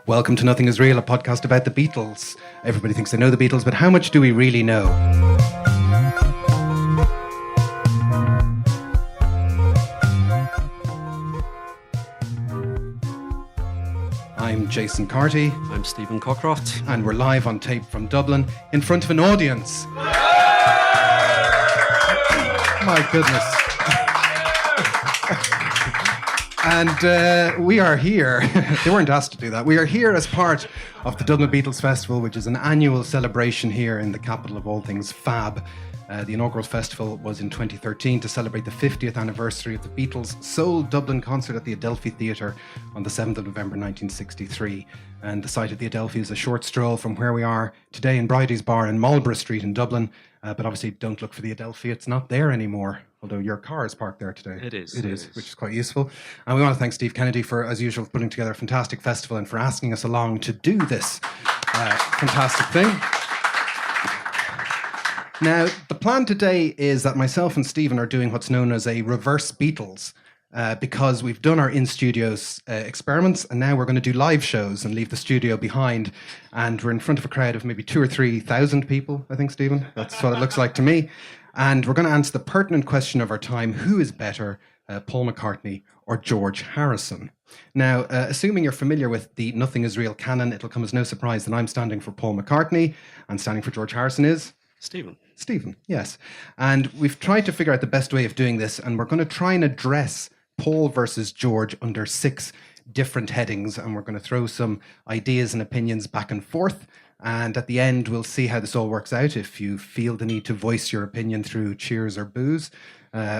Welcome to Nothing Is Real, a podcast about the Beatles. Everybody thinks they know the Beatles, but how much do we really know? I'm Jason Carty. I'm Stephen Cockcroft. And we're live on tape from Dublin in front of an audience. My goodness. And we are here, they weren't asked to do that, we are here as part of the Dublin Beatles Festival, which is an annual celebration here in the capital of all things fab. The inaugural festival was in 2013 to celebrate the 50th anniversary of the Beatles' sole Dublin concert at the Adelphi Theatre on the 7th of November 1963. And the site of the Adelphi is a short stroll from where we are today in Bridie's Bar in Marlborough Street in Dublin. But obviously don't look for the Adelphi, it's not there anymore. Although your car is parked there today. It is, which is quite useful. And we want to thank Steve Kennedy for, as usual, putting together a fantastic festival and for asking us along to do this fantastic thing. Now, the plan today is that myself and Stephen are doing what's known as a reverse Beatles, because we've done our in-studios experiments, and now we're going to do live shows and leave the studio behind. And we're in front of a crowd of maybe 2,000 or 3,000 people, I think, Stephen. That's what it looks like to me. And we're going to answer the pertinent question of our time: who is better, Paul McCartney or George Harrison? Now, assuming you're familiar with the Nothing Is Real canon, it'll come as no surprise that I'm standing for Paul McCartney, and standing for George Harrison is Stephen, yes. And we've tried to figure out the best way of doing this, and we're going to try and address Paul versus George under 6 different headings, and we're going to throw some ideas and opinions back and forth. And at the end, we'll see how this all works out. If you feel the need to voice your opinion through cheers or boos,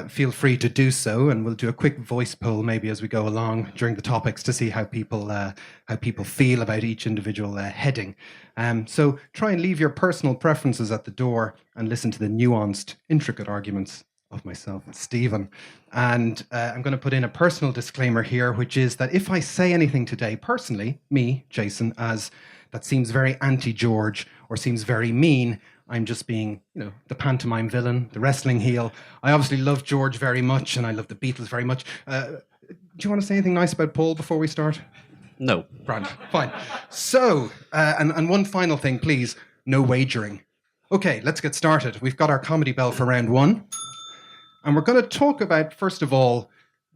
feel free to do so. And we'll do a quick voice poll maybe as we go along during the topics to see how people feel about each individual heading. So try and leave your personal preferences at the door and listen to the nuanced, intricate arguments of myself and Stephen. And I'm going to put in a personal disclaimer here, which is that if I say anything today, personally, me, Jason, as that seems very anti-George or seems very mean, I'm just being, the pantomime villain, the wrestling heel. I obviously love George very much, and I love the Beatles very much. Do you want to say anything nice about Paul before we start? No. Grand. Fine. So, and one final thing, please, no wagering. Okay, let's get started. We've got our comedy bell for round 1. And we're going to talk about, first of all,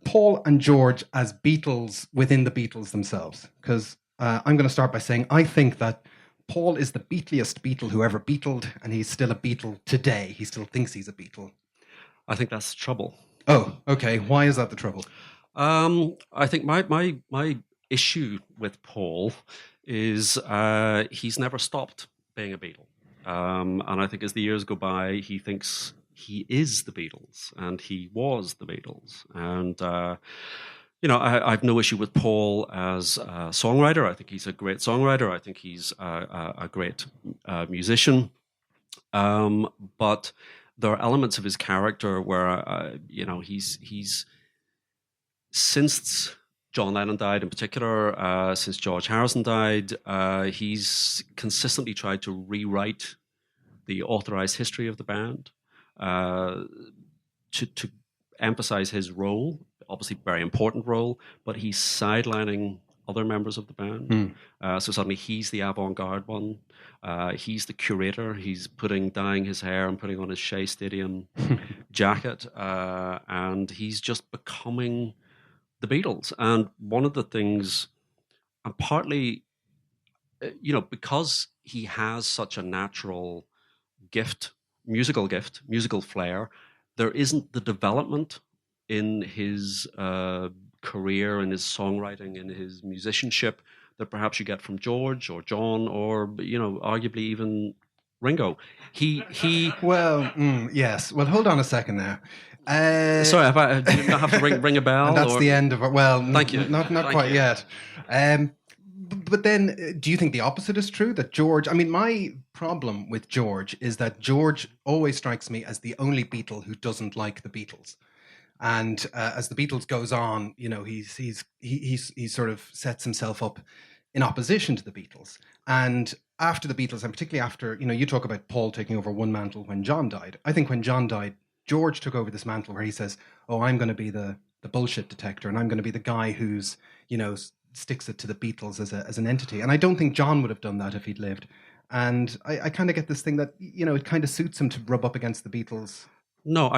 Paul and George as Beatles within the Beatles themselves. Because I'm going to start by saying I think that Paul is the Beatliest Beatle who ever Beatled, and he's still a Beatle today. He still thinks he's a Beatle. I think that's the trouble. Oh, okay. Why is that the trouble? I think my issue with Paul is he's never stopped being a Beatle. And I think as the years go by, he thinks he is the Beatles, and he was the Beatles. And I've no issue with Paul as a songwriter. I think he's a great songwriter. I think he's a great musician. But there are elements of his character where, he's since John Lennon died in particular, since George Harrison died, he's consistently tried to rewrite the authorized history of the band to emphasize his role. Obviously very important role, but he's sidelining other members of the band. So suddenly he's the avant-garde one. He's the curator. He's dyeing his hair and putting on his Shea Stadium jacket. And he's just becoming the Beatles. And one of the things, and partly, because he has such a natural musical flair, there isn't the development in his career, in his songwriting, in his musicianship that perhaps you get from George or John or, arguably even Ringo. Yes. Well, hold on a second now. Sorry, do you not have to ring a bell? And that's the end of it. Well, thank you. Not quite yet. But then, do you think the opposite is true? That George... I mean, my problem with George is that George always strikes me as the only Beatle who doesn't like the Beatles. And as the Beatles goes on, he sort of sets himself up in opposition to the Beatles. And after the Beatles, and particularly after, you talk about Paul taking over one mantle when John died. I think when John died, George took over this mantle where he says, "Oh, I'm going to be the bullshit detector, and I'm going to be the guy who's, sticks it to the Beatles as an entity. And I don't think John would have done that if he'd lived. And I kind of get this thing that, it kind of suits him to rub up against the Beatles. No,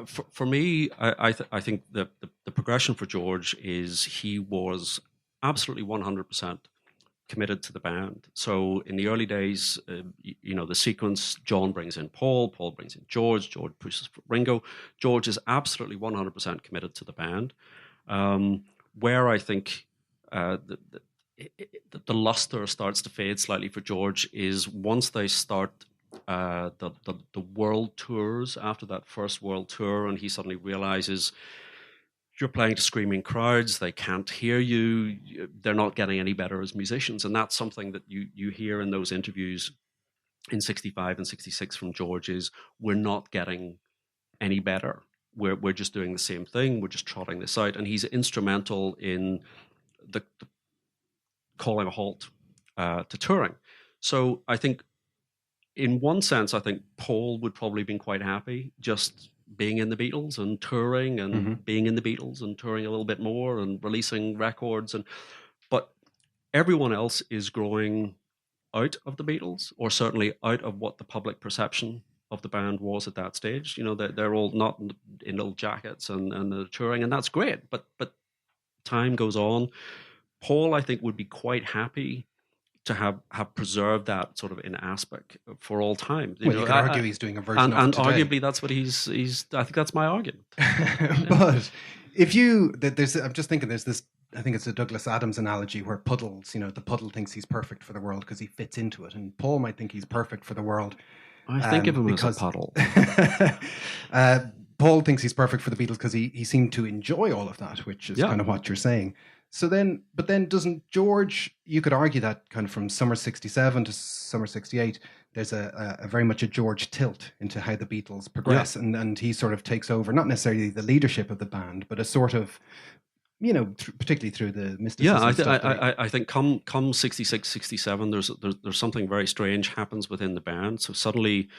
for me, I think the progression for George is he was absolutely 100% committed to the band. So in the early days, the sequence, John brings in Paul brings in George pushes for Ringo. George is absolutely 100% committed to the band. Where I think the luster starts to fade slightly for George is once they start the world tours after that first world tour, and he suddenly realizes you're playing to screaming crowds, they can't hear you, they're not getting any better as musicians. And that's something that you hear in those interviews in 65 and 66 from George is, we're not getting any better. We're just doing the same thing, we're just trotting this out. And he's instrumental in the calling a halt to touring. So I think in one sense, I think Paul would probably have been quite happy just being in the Beatles and touring and being in the Beatles and touring a little bit more and releasing records. But everyone else is growing out of the Beatles, or certainly out of what the public perception of the band was at that stage. They're all not in little jackets and they're touring, and that's great. But time goes on. Paul, I think, would be quite happy to have preserved that sort of in aspect for all time. You could argue he's doing a version of it today. Arguably that's what he's. I think that's my argument. But I'm just thinking, there's this. I think it's a Douglas Adams analogy where Puddles, the puddle thinks he's perfect for the world because he fits into it, and Paul might think he's perfect for the world. I think of him as a puddle. Paul thinks he's perfect for the Beatles because he seemed to enjoy all of that, which is kind of what you're saying. So then, but then doesn't George, you could argue that kind of from summer 67 to summer 68, there's a very much a George tilt into how the Beatles progress. Yeah. And he sort of takes over, not necessarily the leadership of the band, but a sort of, particularly through the mysticism. Yeah, I think come 66, 67, there's something very strange happens within the band. So suddenly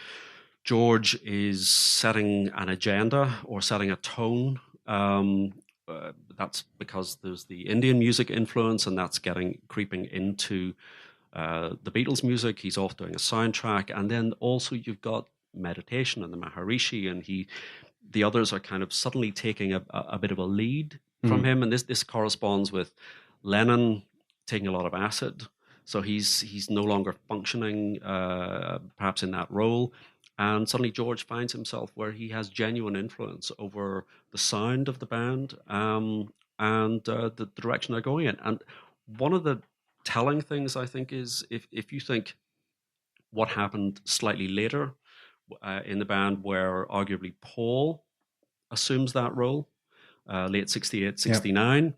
George is setting an agenda or setting a tone. That's because there's the Indian music influence, and that's creeping into the Beatles music. He's off doing a soundtrack, and then also you've got meditation and the Maharishi, and the others are kind of suddenly taking a bit of a lead from him, and this corresponds with Lennon taking a lot of acid, so he's no longer functioning perhaps in that role. And suddenly George finds himself where he has genuine influence over the sound of the band and the direction they're going in. And one of the telling things, I think, is if you think what happened slightly later in the band, where arguably Paul assumes that role, late 68, 69, yep.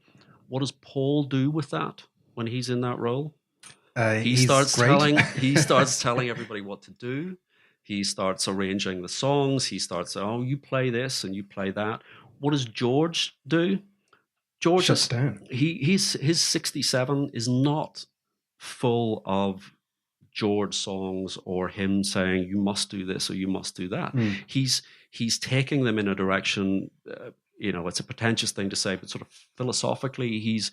What does Paul do with that when he's in that role? He starts telling everybody what to do. He starts arranging the songs. He starts, you play this and you play that. What does George do? George shuts down. His 67 is not full of George songs or him saying you must do this or you must do that. He's taking them in a direction. It's a pretentious thing to say, but sort of philosophically, he's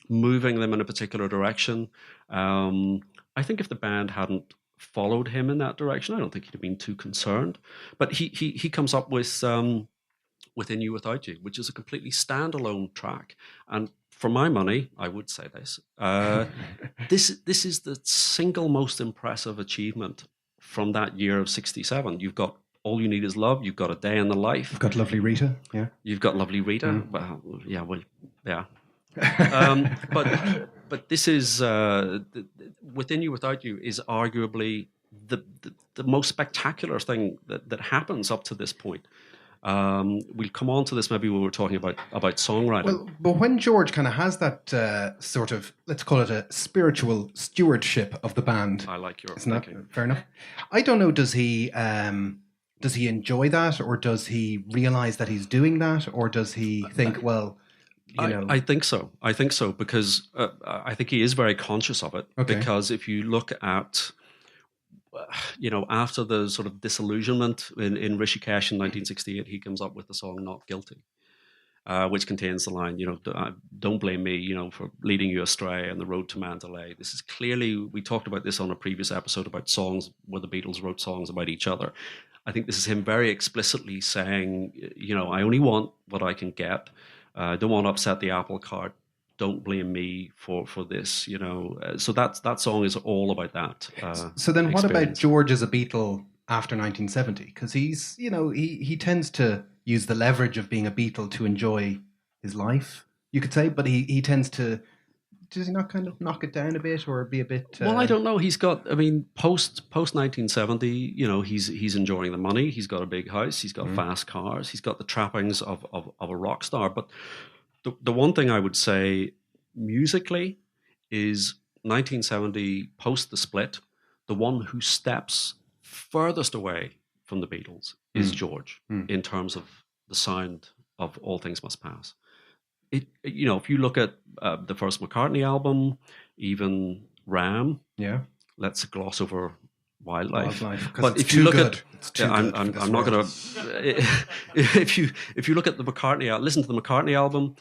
moving them in a particular direction. I think if the band hadn't followed him in that direction, I don't think he'd have been too concerned. But he comes up with Within You Without You, which is a completely standalone track. And for my money, I would say this, this is the single most impressive achievement from that year of 67. You've got All You Need Is Love, you've got A Day in the Life. You've got Lovely Rita, yeah. You've got Lovely Rita. Well, yeah. But this is Within You Without You is arguably the most spectacular thing that happens up to this point. We'll come on to this maybe when we're talking about songwriting. Well, but when George kind of has that sort of, let's call it a spiritual stewardship of the band. I like your thinking. That fair enough? I don't know, does he enjoy that, or does he realize that he's doing that, or does he think, well... I think so. Because I think he is very conscious of it. Okay. Because if you look at, after the sort of disillusionment in Rishikesh in 1968, he comes up with the song "Not Guilty," which contains the line, don't blame me, for leading you astray on the road to Mandalay. This is clearly, we talked about this on a previous episode about songs where the Beatles wrote songs about each other. I think this is him very explicitly saying, I only want what I can get. I don't want to upset the apple cart. Don't blame me for this, So that song is all about that. So then what about George as a Beatle after 1970? Because he's, he tends to use the leverage of being a Beatle to enjoy his life, you could say, but he tends to, does he not kind of knock it down a bit or be a bit... Well, I don't know. He's got, post 1970, he's enjoying the money. He's got a big house. He's got fast cars. He's got the trappings of a rock star. But the one thing I would say musically is 1970, post the split, the one who steps furthest away from the Beatles is George in terms of the sound of All Things Must Pass. If you look at the first McCartney album, even Ram, let's gloss over Wildlife. But if you look at, I'm not going to. If you look at the McCartney, listen to the McCartney album,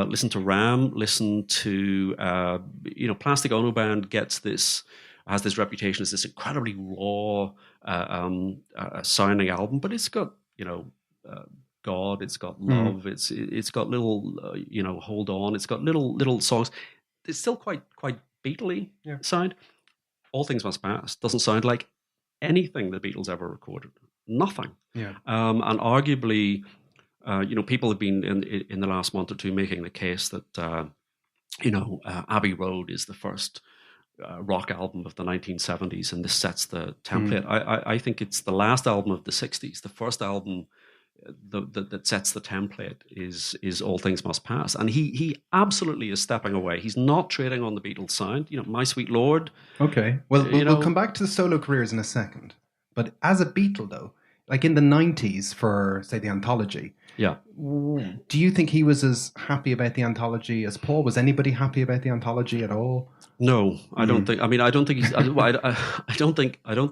listen to Ram, listen to Plastic Ono Band has this reputation as this incredibly raw sounding album, but it's got God, it's got love, it's got little Hold On, it's got little songs. It's still quite Beatle-y sound. All Things Must Pass doesn't sound like anything the Beatles ever recorded. Nothing. Yeah. And arguably, people have been in the last month or two making the case that Abbey Road is the first rock album of the 1970s, and this sets the template. I think it's the last album of the 60s. The first album that sets the template is All Things Must Pass, and he absolutely is stepping away. He's not trading on the Beatles sound. My Sweet Lord. Okay, well we'll come back to the solo careers in a second. But as a Beatle, though, like in the 90s for say the Anthology, do you think he was as happy about the Anthology as Paul? Was anybody happy about the Anthology at all? No, I don't think. I don't think he's. I don't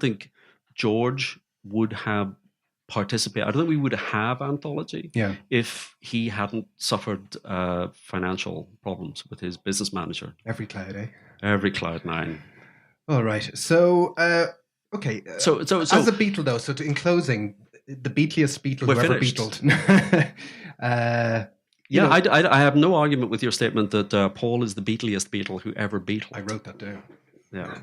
think George would have participate. I don't think we would have Anthology if he hadn't suffered financial problems with his business manager. Every cloud, eh? Every cloud 9. All right. So, okay. So as a Beatle, though, in closing, the Beatliest Beatle who ever Beatled. I have no argument with your statement that Paul is the Beatliest Beatle who ever Beatled. I wrote that down. Yeah.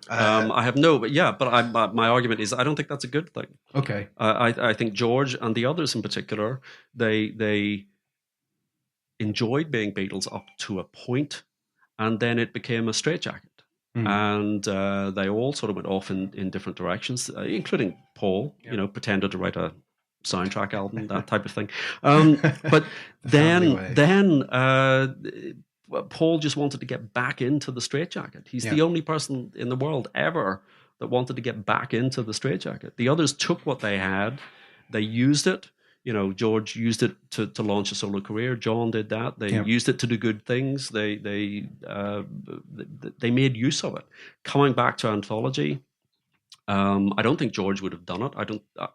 I have but my argument is I don't think that's a good thing. Okay. I think George and the others in particular, they enjoyed being Beatles up to a point, and then it became a straitjacket. And they all sort of went off in different directions, including Paul, pretended to write a soundtrack album, that type of thing. But then Paul just wanted to get back into the straitjacket. He's the only person in the world ever that wanted to get back into the straitjacket. The others took what they had, they used it. George used it to launch a solo career. John did that. They used it to do good things. They made use of it. Coming back to Anthology, I don't think George would have done it.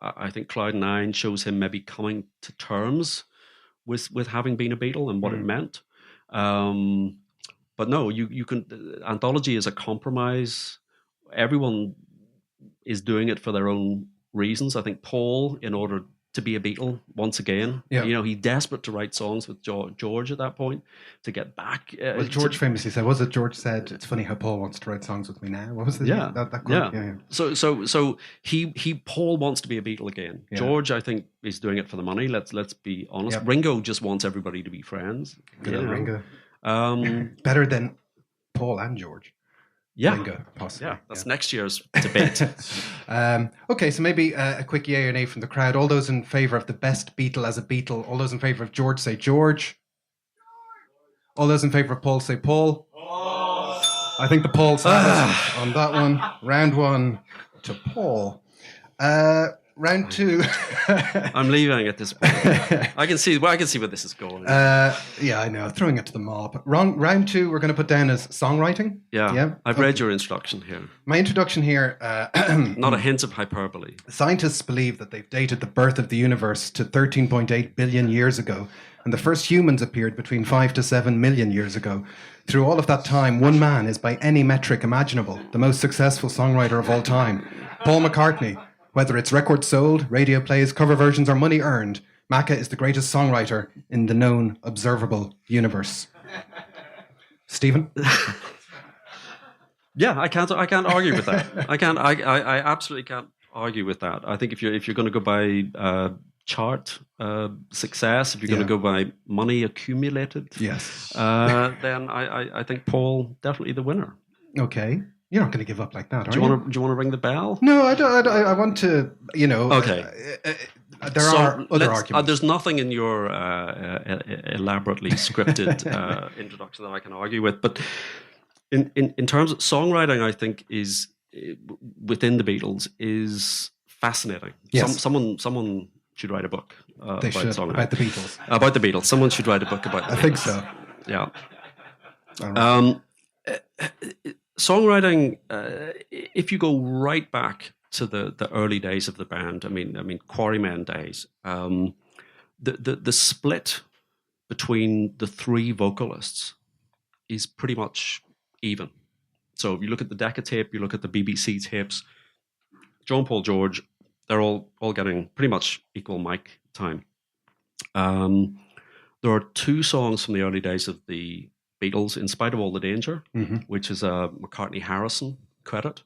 I think Cloud 9 shows him maybe coming to terms with having been a Beatle and what it meant. But no, you can. Anthology is a compromise. Everyone is doing it for their own reasons. I think Paul, in order to be a Beatle once again, he's desperate to write songs with George at that point to get back. Well, George famously said, "Was it George said it's funny how Paul wants to write songs with me now?" What was the that quote? Yeah. So Paul wants to be a Beatle again. Yeah. George, I think, is doing it for the money. Let's be honest. Yep. Ringo just wants everybody to be friends. Good old Ringo. Better than Paul and George. Yeah, Ringo, possibly. Yeah, that's next year's debate. Okay, so maybe a quick yay or nay from the crowd. All those in favour of the best Beatle as a Beatle, all those in favour of George say George. All those in favour of Paul say Paul. I think the Paul side on that one. Round 1 to Paul. round two. I'm leaving at this point. I can see where this is going. Yeah, I know. Throwing it to the mob. Round two, we're going to put down as songwriting. Yeah. I've read your introduction here. My introduction here. Not a hint of hyperbole. Scientists believe that they've dated the birth of the universe to 13.8 billion years ago, and the first humans appeared between 5 to 7 million years ago. Through all of that time, one man is, by any metric imaginable, the most successful songwriter of all time, Paul McCartney. Whether it's records sold, radio plays, cover versions, or money earned, Macca is the greatest songwriter in the known observable universe. Stephen? Yeah, I can't argue with that. I absolutely can't argue with that. I think if you're going to go by chart success, if you're going to go by money accumulated, yes, then I think Paul definitely the winner. Okay. You're not going to give up like that, are you? Do you want to ring the bell? No, I don't. I want to, Okay. There are other arguments. There's nothing in your elaborately scripted introduction that I can argue with. But in terms of songwriting, I think is within the Beatles is fascinating. Yes. Someone should write a book about the Beatles. About the Beatles. Someone should write a book about the Beatles. I think so. Yeah. Right. Songwriting, if you go right back to the early days of the band, I mean Quarrymen days, the split between the three vocalists is pretty much even. So if you look at the Decca tape, you look at the BBC tapes, John, Paul, George, they're all getting pretty much equal mic time. There are two songs from the early days of the Beatles, In Spite of All the Danger, which is a McCartney-Harrison credit,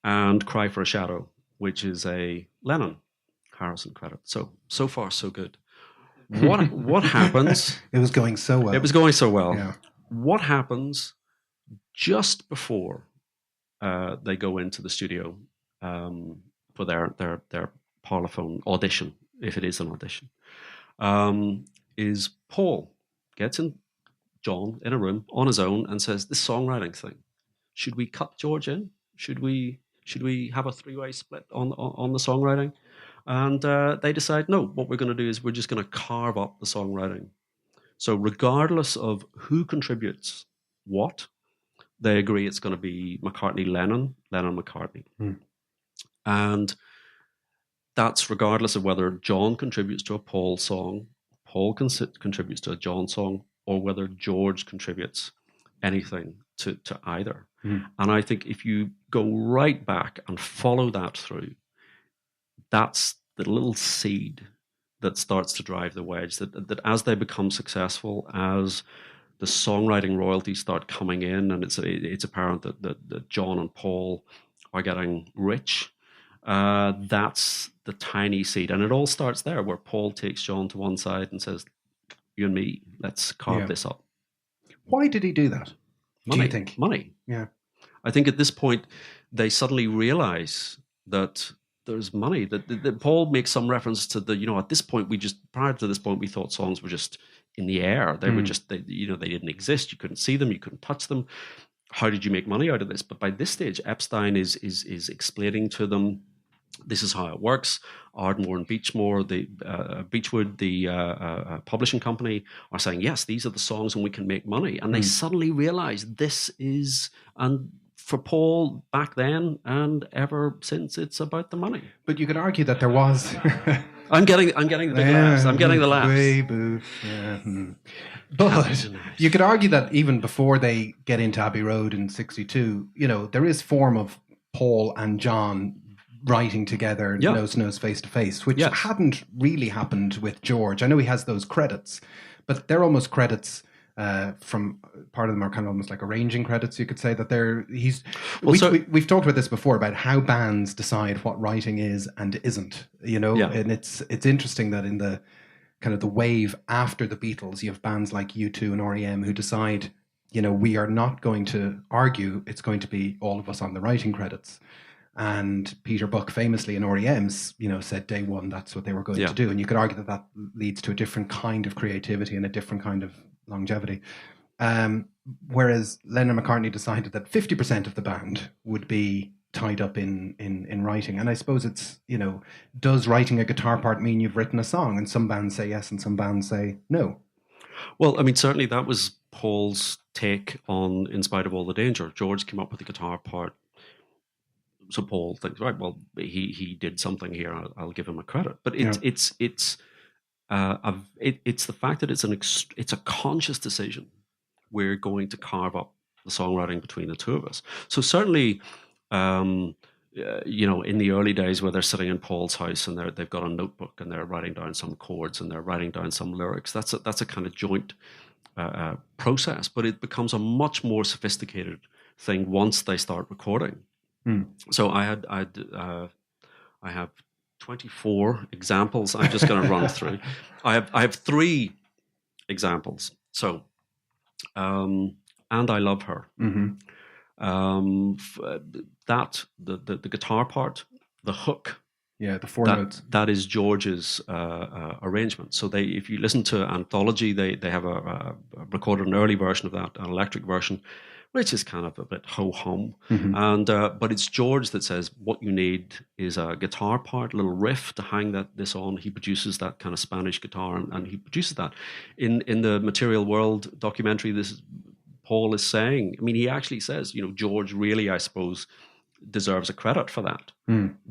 and Cry for a Shadow, which is a Lennon-Harrison credit. So far, so good. What happens? It was going so well. It was going so well. Yeah. What happens just before they go into the studio for their parlophone audition, if it is an audition, is Paul gets in John in a room on his own and says, this songwriting thing, should we cut George in? Should we have a three-way split on the songwriting? And they decide, no, what we're going to do is we're just going to carve up the songwriting. So regardless of who contributes what, they agree it's going to be McCartney-Lennon, Lennon-McCartney. And that's regardless of whether John contributes to a Paul song, Paul contributes to a John song, or whether George contributes anything to either. And I think if you go right back and follow that through, that's the little seed that starts to drive the wedge, that as they become successful, as the songwriting royalties start coming in, and it's apparent that John and Paul are getting rich, that's the tiny seed. And it all starts there, where Paul takes John to one side and says, you and me, let's carve this up. Why did he do that? Money. Do you think? Money. Yeah. I think at this point, they suddenly realize that there's money. That Paul makes some reference to at this point, prior to this point, we thought songs were just in the air. They were just, they didn't exist. You couldn't see them. You couldn't touch them. How did you make money out of this? But by this stage, Epstein is explaining to them, this is how it works. Ardmore and Beechwood, the publishing company, are saying, yes, these are the songs and we can make money. And they suddenly realize this is, and for Paul back then and ever since, it's about the money. But you could argue that there was... I'm getting the big laughs. I'm getting the laughs. Way boo. Yeah. But you could argue that even before they get into Abbey Road in 1962, there is form of Paul and John writing together, nose to nose, face to face, which hadn't really happened with George. I know he has those credits, but they're almost credits from, part of them are kind of almost like arranging credits, you could say, that we've talked about this before, about how bands decide what writing is and isn't, and it's interesting that in the kind of the wave after the Beatles, you have bands like U2 and REM who decide, we are not going to argue, it's going to be all of us on the writing credits. And Peter Buck famously in REM's, said day one that's what they were going to do. And you could argue that leads to a different kind of creativity and a different kind of longevity. Whereas Lennon and McCartney decided that 50% of the band would be tied up in writing. And I suppose it's, does writing a guitar part mean you've written a song? And some bands say yes and some bands say no. Well, I mean, certainly that was Paul's take on In Spite of All the Danger. George came up with the guitar part. So Paul thinks, right, well, he did something here. I'll give him a credit. But it's the fact that it's a conscious decision. We're going to carve up the songwriting between the two of us. So certainly, in the early days where they're sitting in Paul's house and they've got a notebook and they're writing down some chords and they're writing down some lyrics, that's a kind of joint process. But it becomes a much more sophisticated thing once they start recording. So I have 24 examples. I'm just going to run through. I have 3 examples. So, And I Love Her. That the guitar part, the hook. Yeah, the 4 notes. That is George's arrangement. So if you listen to Anthology, they have recorded an early version of that, an electric version, which is kind of a bit ho-hum. And but it's George that says what you need is a guitar part, a little riff to hang this on. He produces that kind of Spanish guitar, and he produces that. In the Material World documentary, Paul is saying, I mean, he actually says, George really, I suppose, deserves a credit for that.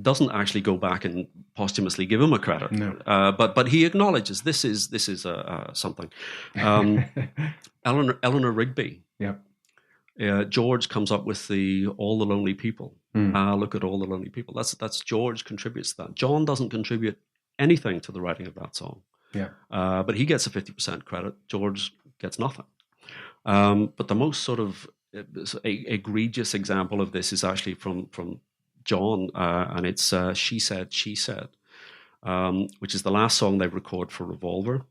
Doesn't actually go back and posthumously give him a credit. No. But he acknowledges this is something. Eleanor Rigby. Yep. George comes up with All the Lonely People. Look at all the lonely people. That's George contributes to that. John doesn't contribute anything to the writing of that song. Yeah. But he gets a 50% credit. George gets nothing. But the most sort of egregious example of this is actually from John, and it's She Said, She Said, which is the last song they record for Revolver.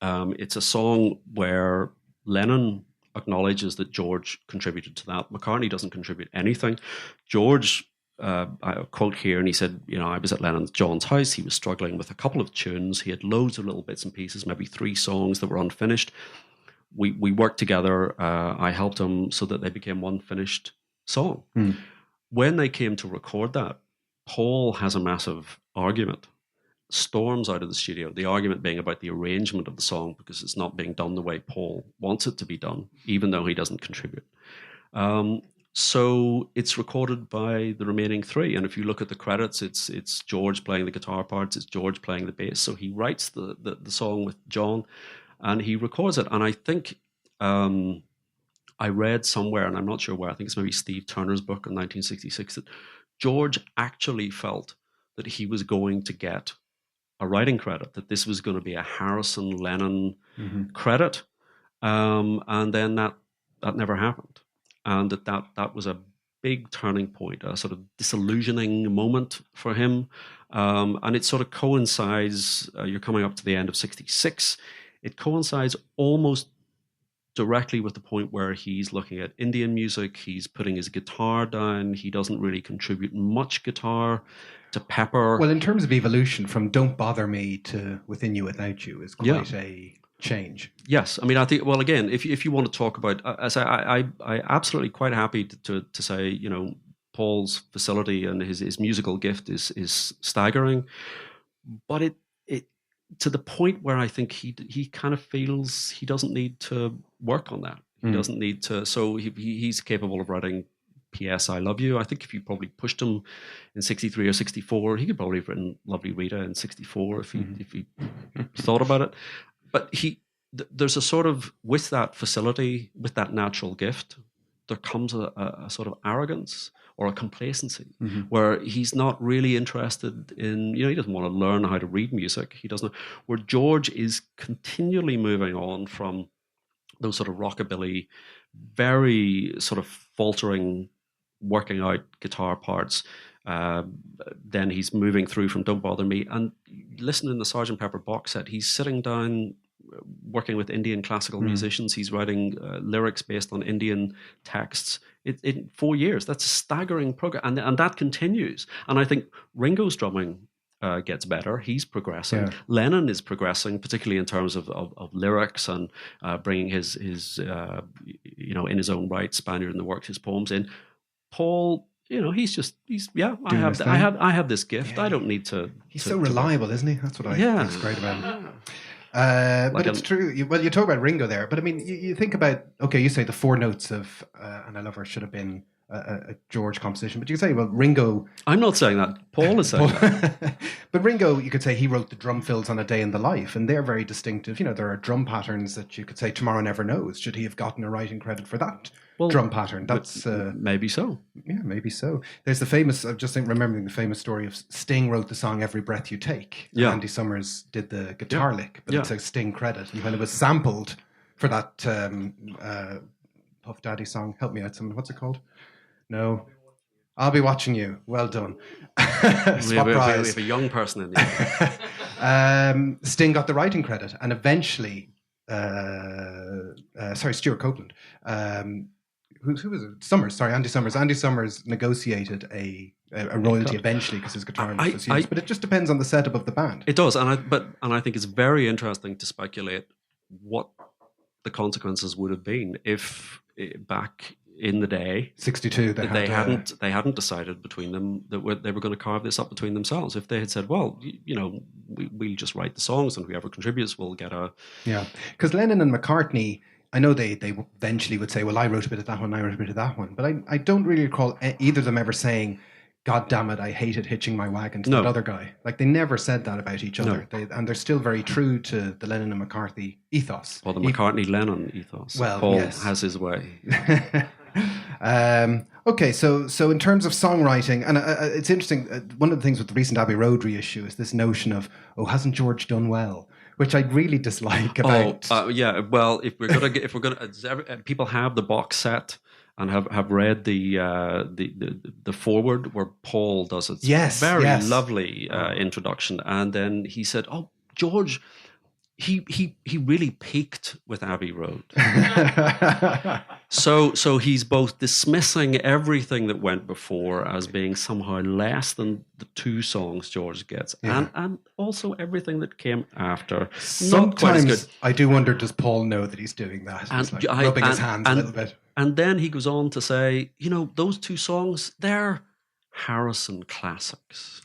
It's a song where Lennon acknowledges that George contributed to that. McCartney doesn't contribute anything. George, I quote here, and he said, I was at John's house. He was struggling with a couple of tunes. He had loads of little bits and pieces, maybe 3 songs that were unfinished. We worked together. I helped him so that they became one finished song. When they came to record that, Paul has a massive argument, storms out of the studio, the argument being about the arrangement of the song because it's not being done the way Paul wants it to be done, even though he doesn't contribute. So it's recorded by the remaining 3. And if you look at the credits, it's George playing the guitar parts, it's George playing the bass. So he writes the song with John, and he records it. And I think I read somewhere, and I'm not sure where, I think it's maybe Steve Turner's book in 1966, that George actually felt that he was going to get a writing credit, that this was going to be a Harrison Lennon credit. And then that never happened. And that was a big turning point, a sort of disillusioning moment for him. And it sort of coincides, you're coming up to the end of 66, it coincides almost directly with the point where he's looking at Indian music, he's putting his guitar down, he doesn't really contribute much guitar to Pepper. Well, in terms of evolution from Don't Bother Me to Within You Without You is quite a change. Yes. I mean, I think, well, again, if you want to talk about, as I absolutely quite happy to say, Paul's facility and his musical gift is staggering, but it to the point where I think he kind of feels he doesn't need to work on that. He doesn't need to. So he's capable of writing P.S. I Love You. I think if you probably pushed him in 63 or 64, he could probably have written Lovely Rita in 64 if he thought about it. But there's a sort of, with that facility, with that natural gift, there comes a sort of arrogance or a complacency where he's not really interested in, he doesn't want to learn how to read music. He doesn't, where George is continually moving on from those sort of rockabilly, very sort of faltering, working out guitar parts. Then he's moving through from Don't Bother Me. And listen in the Sgt. Pepper box set, he's sitting down working with Indian classical musicians. He's writing lyrics based on Indian texts. In 4 years, that's a staggering progress. And that continues. And I think Ringo's drumming gets better. He's progressing. Yeah. Lennon is progressing, particularly in terms of lyrics and bringing his in his own right, Spaniard in the Works, his poems in. Paul he's Doing his thing. I have this gift. I don't need to. He's so reliable, isn't he? That's what I Yeah. think's great about him. But it's true. You talk about Ringo there, but I mean, you think about, okay, you say the four notes of "And I Love Her" should have been a George composition, but you could say, well, Ringo. I'm not saying that. Paul is saying that. But Ringo, you could say he wrote the drum fills on A Day in the Life, and they're very distinctive. There are drum patterns that you could say Tomorrow Never Knows. Should he have gotten a writing credit for that drum pattern? That's maybe so. Yeah, maybe so. There's the famous, I'm just remembering the famous story of Sting wrote the song Every Breath You Take. Yeah. Andy Summers did the guitar lick, but it's a Sting credit. And when it was sampled for that Puff Daddy song, help me out, someone, what's it called? No. I'll Be Watching You. Well done. We have a young person in there. Sting got the writing credit, and eventually, Stuart Copeland, who was it? Andy Summers. Andy Summers negotiated a royalty eventually because his guitar was used. But it just depends on the setup of the band. It does, and I think it's very interesting to speculate what the consequences would have been if back in the day, 62, they hadn't decided between them that they were going to carve this up between themselves. If they had said, well, we'll just write the songs, and whoever contributes will get a... Yeah, because Lennon and McCartney, I know they eventually would say, well, I wrote a bit of that one, I wrote a bit of that one, but I don't really recall either of them ever saying, God damn it, I hated hitching my wagon to that other guy. Like, they never said that about each other. And they're still very true to the Lennon and McCarthy ethos. Or the McCartney-Lennon ethos. Well, Paul yes. has his way. Okay, so in terms of songwriting, and it's interesting, one of the things with the recent Abbey Road reissue is this notion of, hasn't George done well? Which I really dislike about... well, if we're gonna, people have the box set and have read the foreword where Paul does it. Yes, very lovely introduction, and then he said, "Oh, George, he really peaked with Abbey Road." So he's both dismissing everything that went before as being somehow less than the two songs George gets, and also everything that came after. Sometimes I do wonder, does Paul know that he's doing that? He's like rubbing his hands a little bit. And then he goes on to say, those two songs, they're Harrison classics.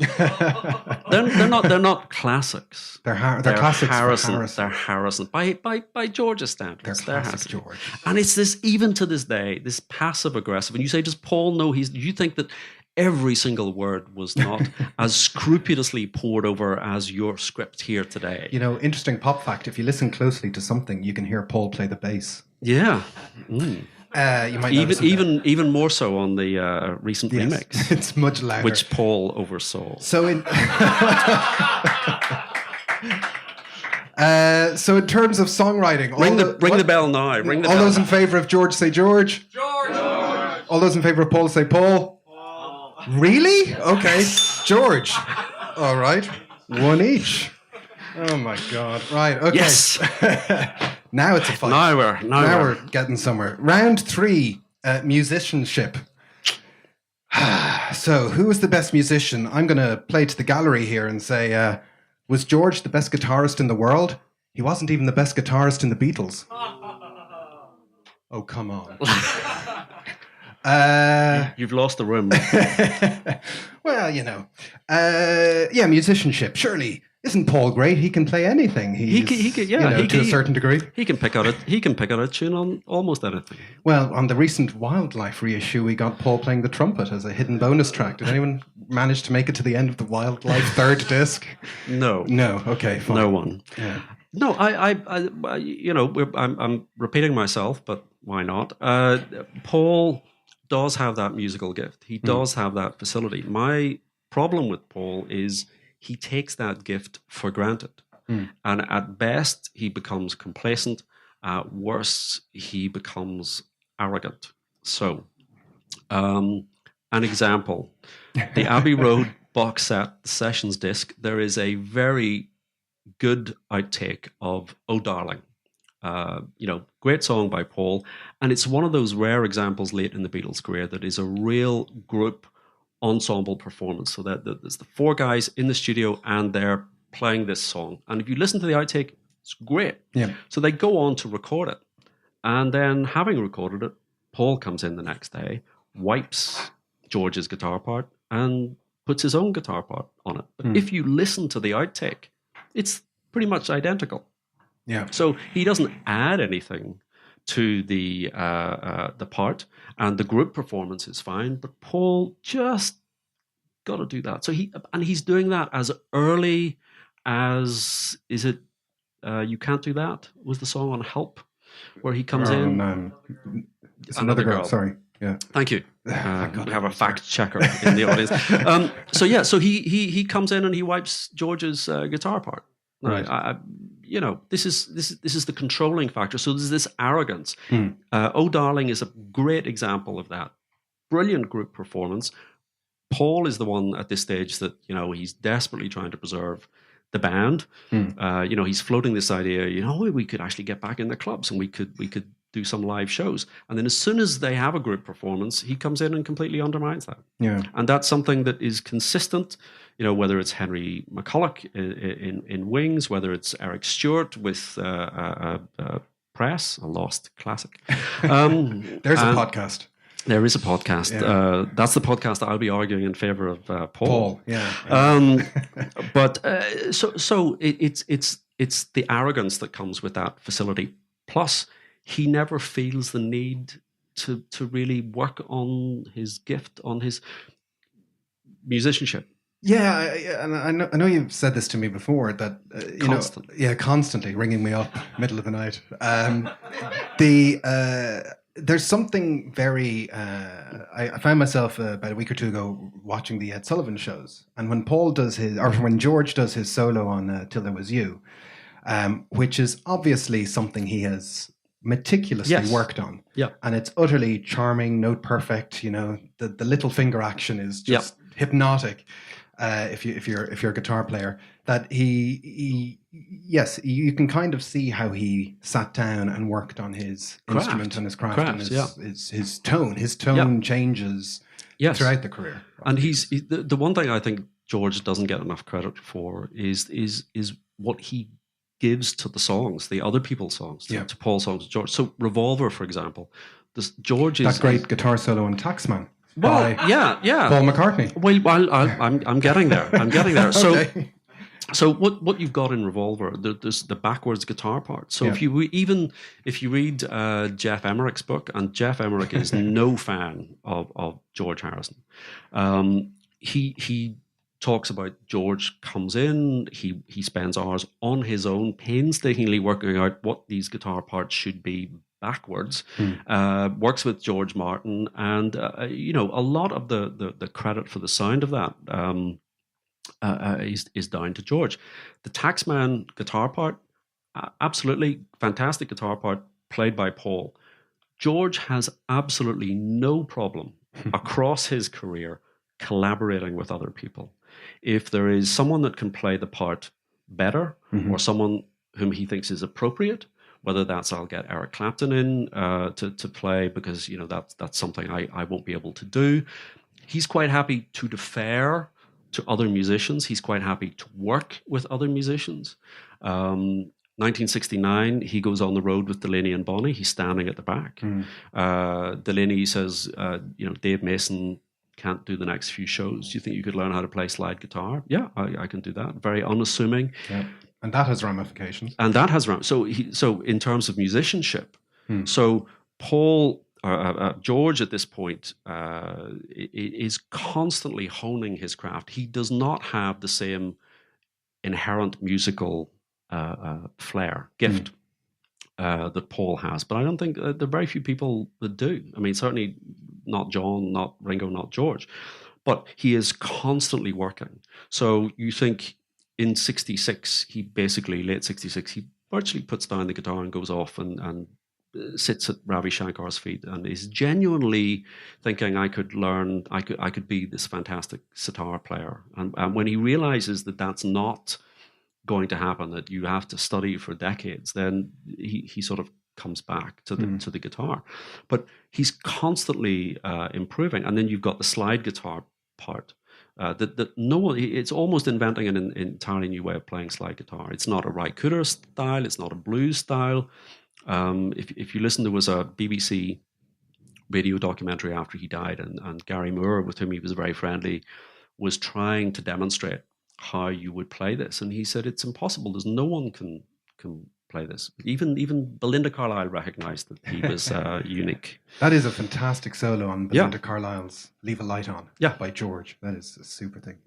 they're not classics. They're classics. Harrison. They're Harrison by George's standards. They're classic George. And it's this, even to this day, this passive aggressive. And you say, does Paul know you think that every single word was not as scrupulously poured over as your script here today? Interesting pop fact: if you listen closely to something, you can hear Paul play the bass. Yeah. You might even more so on the recent remix. It's much louder, which Paul oversaw. So in terms of songwriting, ring the bell now. Ring the all bell. Those in favour of George say George. George. All those in favour of Paul say Paul. Really? Okay, George. All right, one each. Oh my God! Right. Okay. Yes. Now it's a fight. Now we're getting somewhere. Round 3, musicianship. So, who was the best musician? I'm going to play to the gallery here and say, was George the best guitarist in the world? He wasn't even the best guitarist in the Beatles. Oh, come on. You've lost the room. Well, musicianship. Surely. Isn't Paul great? He can play anything. He can, to a certain degree. He can pick out a tune on almost anything. Well, on the recent Wildlife reissue, we got Paul playing the trumpet as a hidden bonus track. Did anyone manage to make it to the end of the Wildlife third disc? No. Okay, fine. No one. Yeah. No, I'm repeating myself, but why not? Paul does have that musical gift. He does have that facility. My problem with Paul is he takes that gift for granted. And at best, he becomes complacent. At worst, he becomes arrogant. So, an example, the Abbey Road box set, the Sessions disc, there is a very good outtake of Oh Darling. Great song by Paul. And it's one of those rare examples late in the Beatles' career that is a real group ensemble performance. So that there's the four guys in the studio and they're playing this song. And if you listen to the outtake, it's great. Yeah. So they go on to record it. And then having recorded it, Paul comes in the next day, wipes George's guitar part and puts his own guitar part on it. But if you listen to the outtake, it's pretty much identical. Yeah. So he doesn't add anything to the part, and the group performance is fine. But Paul just got to do that. So he's doing that as early as You Can't Do That was the song on Help, where he comes in. It's another girl. Sorry. Yeah. Thank you. We have a fact checker in the audience. So he comes in and he wipes George's guitar part. Right. This is the controlling factor. So there's this arrogance. Oh Darling is a great example of that. Brilliant group performance. Paul is the one at this stage that he's desperately trying to preserve the band. He's floating this idea. We could actually get back in the clubs and we could do some live shows. And then as soon as they have a group performance, he comes in and completely undermines that. Yeah. And that's something that is consistent, whether it's Henry McCulloch in Wings, whether it's Eric Stewart with Press, a lost classic. There's a podcast. There is a podcast. Yeah. That's the podcast that I'll be arguing in favor of Paul. Yeah. But it's the arrogance that comes with that facility. Plus, he never feels the need to really work on his gift, on his musicianship. Yeah, and I know you've said this to me before, that constantly ringing me up middle of the night. There's something very. I found myself about a week or two ago watching the Ed Sullivan shows, and when when George does his solo on "Till There Was You," which is obviously something he has meticulously worked on. Yeah. And it's utterly charming, note perfect. The little finger action is just hypnotic. If you're a guitar player, that you can kind of see how he sat down and worked on his instrument and his craft and his tone. His tone changes throughout the career. And he's the one thing I think George doesn't get enough credit for is what he gives to the songs, the other people's songs, to Paul's songs, George. So Revolver, for example, George is that great guitar solo on Taxman. Well, Paul McCartney. Well, I'm getting there. Okay. So what you've got in Revolver, there's the backwards guitar part. So if you read Jeff Emmerich's book, and Jeff Emmerich is no fan of George Harrison, he talks about George comes in, he spends hours on his own, painstakingly working out what these guitar parts should be backwards, works with George Martin, and a lot of the credit for the sound of that is down to George. The Taxman guitar part, absolutely fantastic guitar part played by Paul. George has absolutely no problem across his career collaborating with other people. If there is someone that can play the part better, or someone whom he thinks is appropriate, whether that's I'll get Eric Clapton in to play because that's something I won't be able to do. He's quite happy to defer to other musicians. He's quite happy to work with other musicians. 1969, he goes on the road with Delaney and Bonnie. He's standing at the back. Delaney says, Dave Mason can't do the next few shows. Do you think you could learn how to play slide guitar? Yeah, I can do that. Very unassuming. Yeah. And that has ramifications. So in terms of musicianship, so Paul, George at this point is constantly honing his craft. He does not have the same inherent musical flair, gift that Paul has. But I don't think there are very few people that do. I mean, certainly not John, not Ringo, not George. But he is constantly working. So you think in 66, late 66, he virtually puts down the guitar and goes off and sits at Ravi Shankar's feet and is genuinely thinking, I could be this fantastic sitar player. And when he realizes that that's not going to happen, that you have to study for decades, then he sort of comes back to the guitar. But he's constantly improving. And then you've got the slide guitar part. It's almost inventing an entirely new way of playing slide guitar. It's not a Ry Cooder style. It's not a blues style. If you listen, there was a BBC radio documentary after he died, and Gary Moore, with whom he was very friendly, was trying to demonstrate how you would play this, and he said it's impossible. There's no one can play this. Even Belinda Carlisle recognized that he was unique. That is a fantastic solo on Belinda Carlisle's "Leave a Light On" by George. That is a super thing.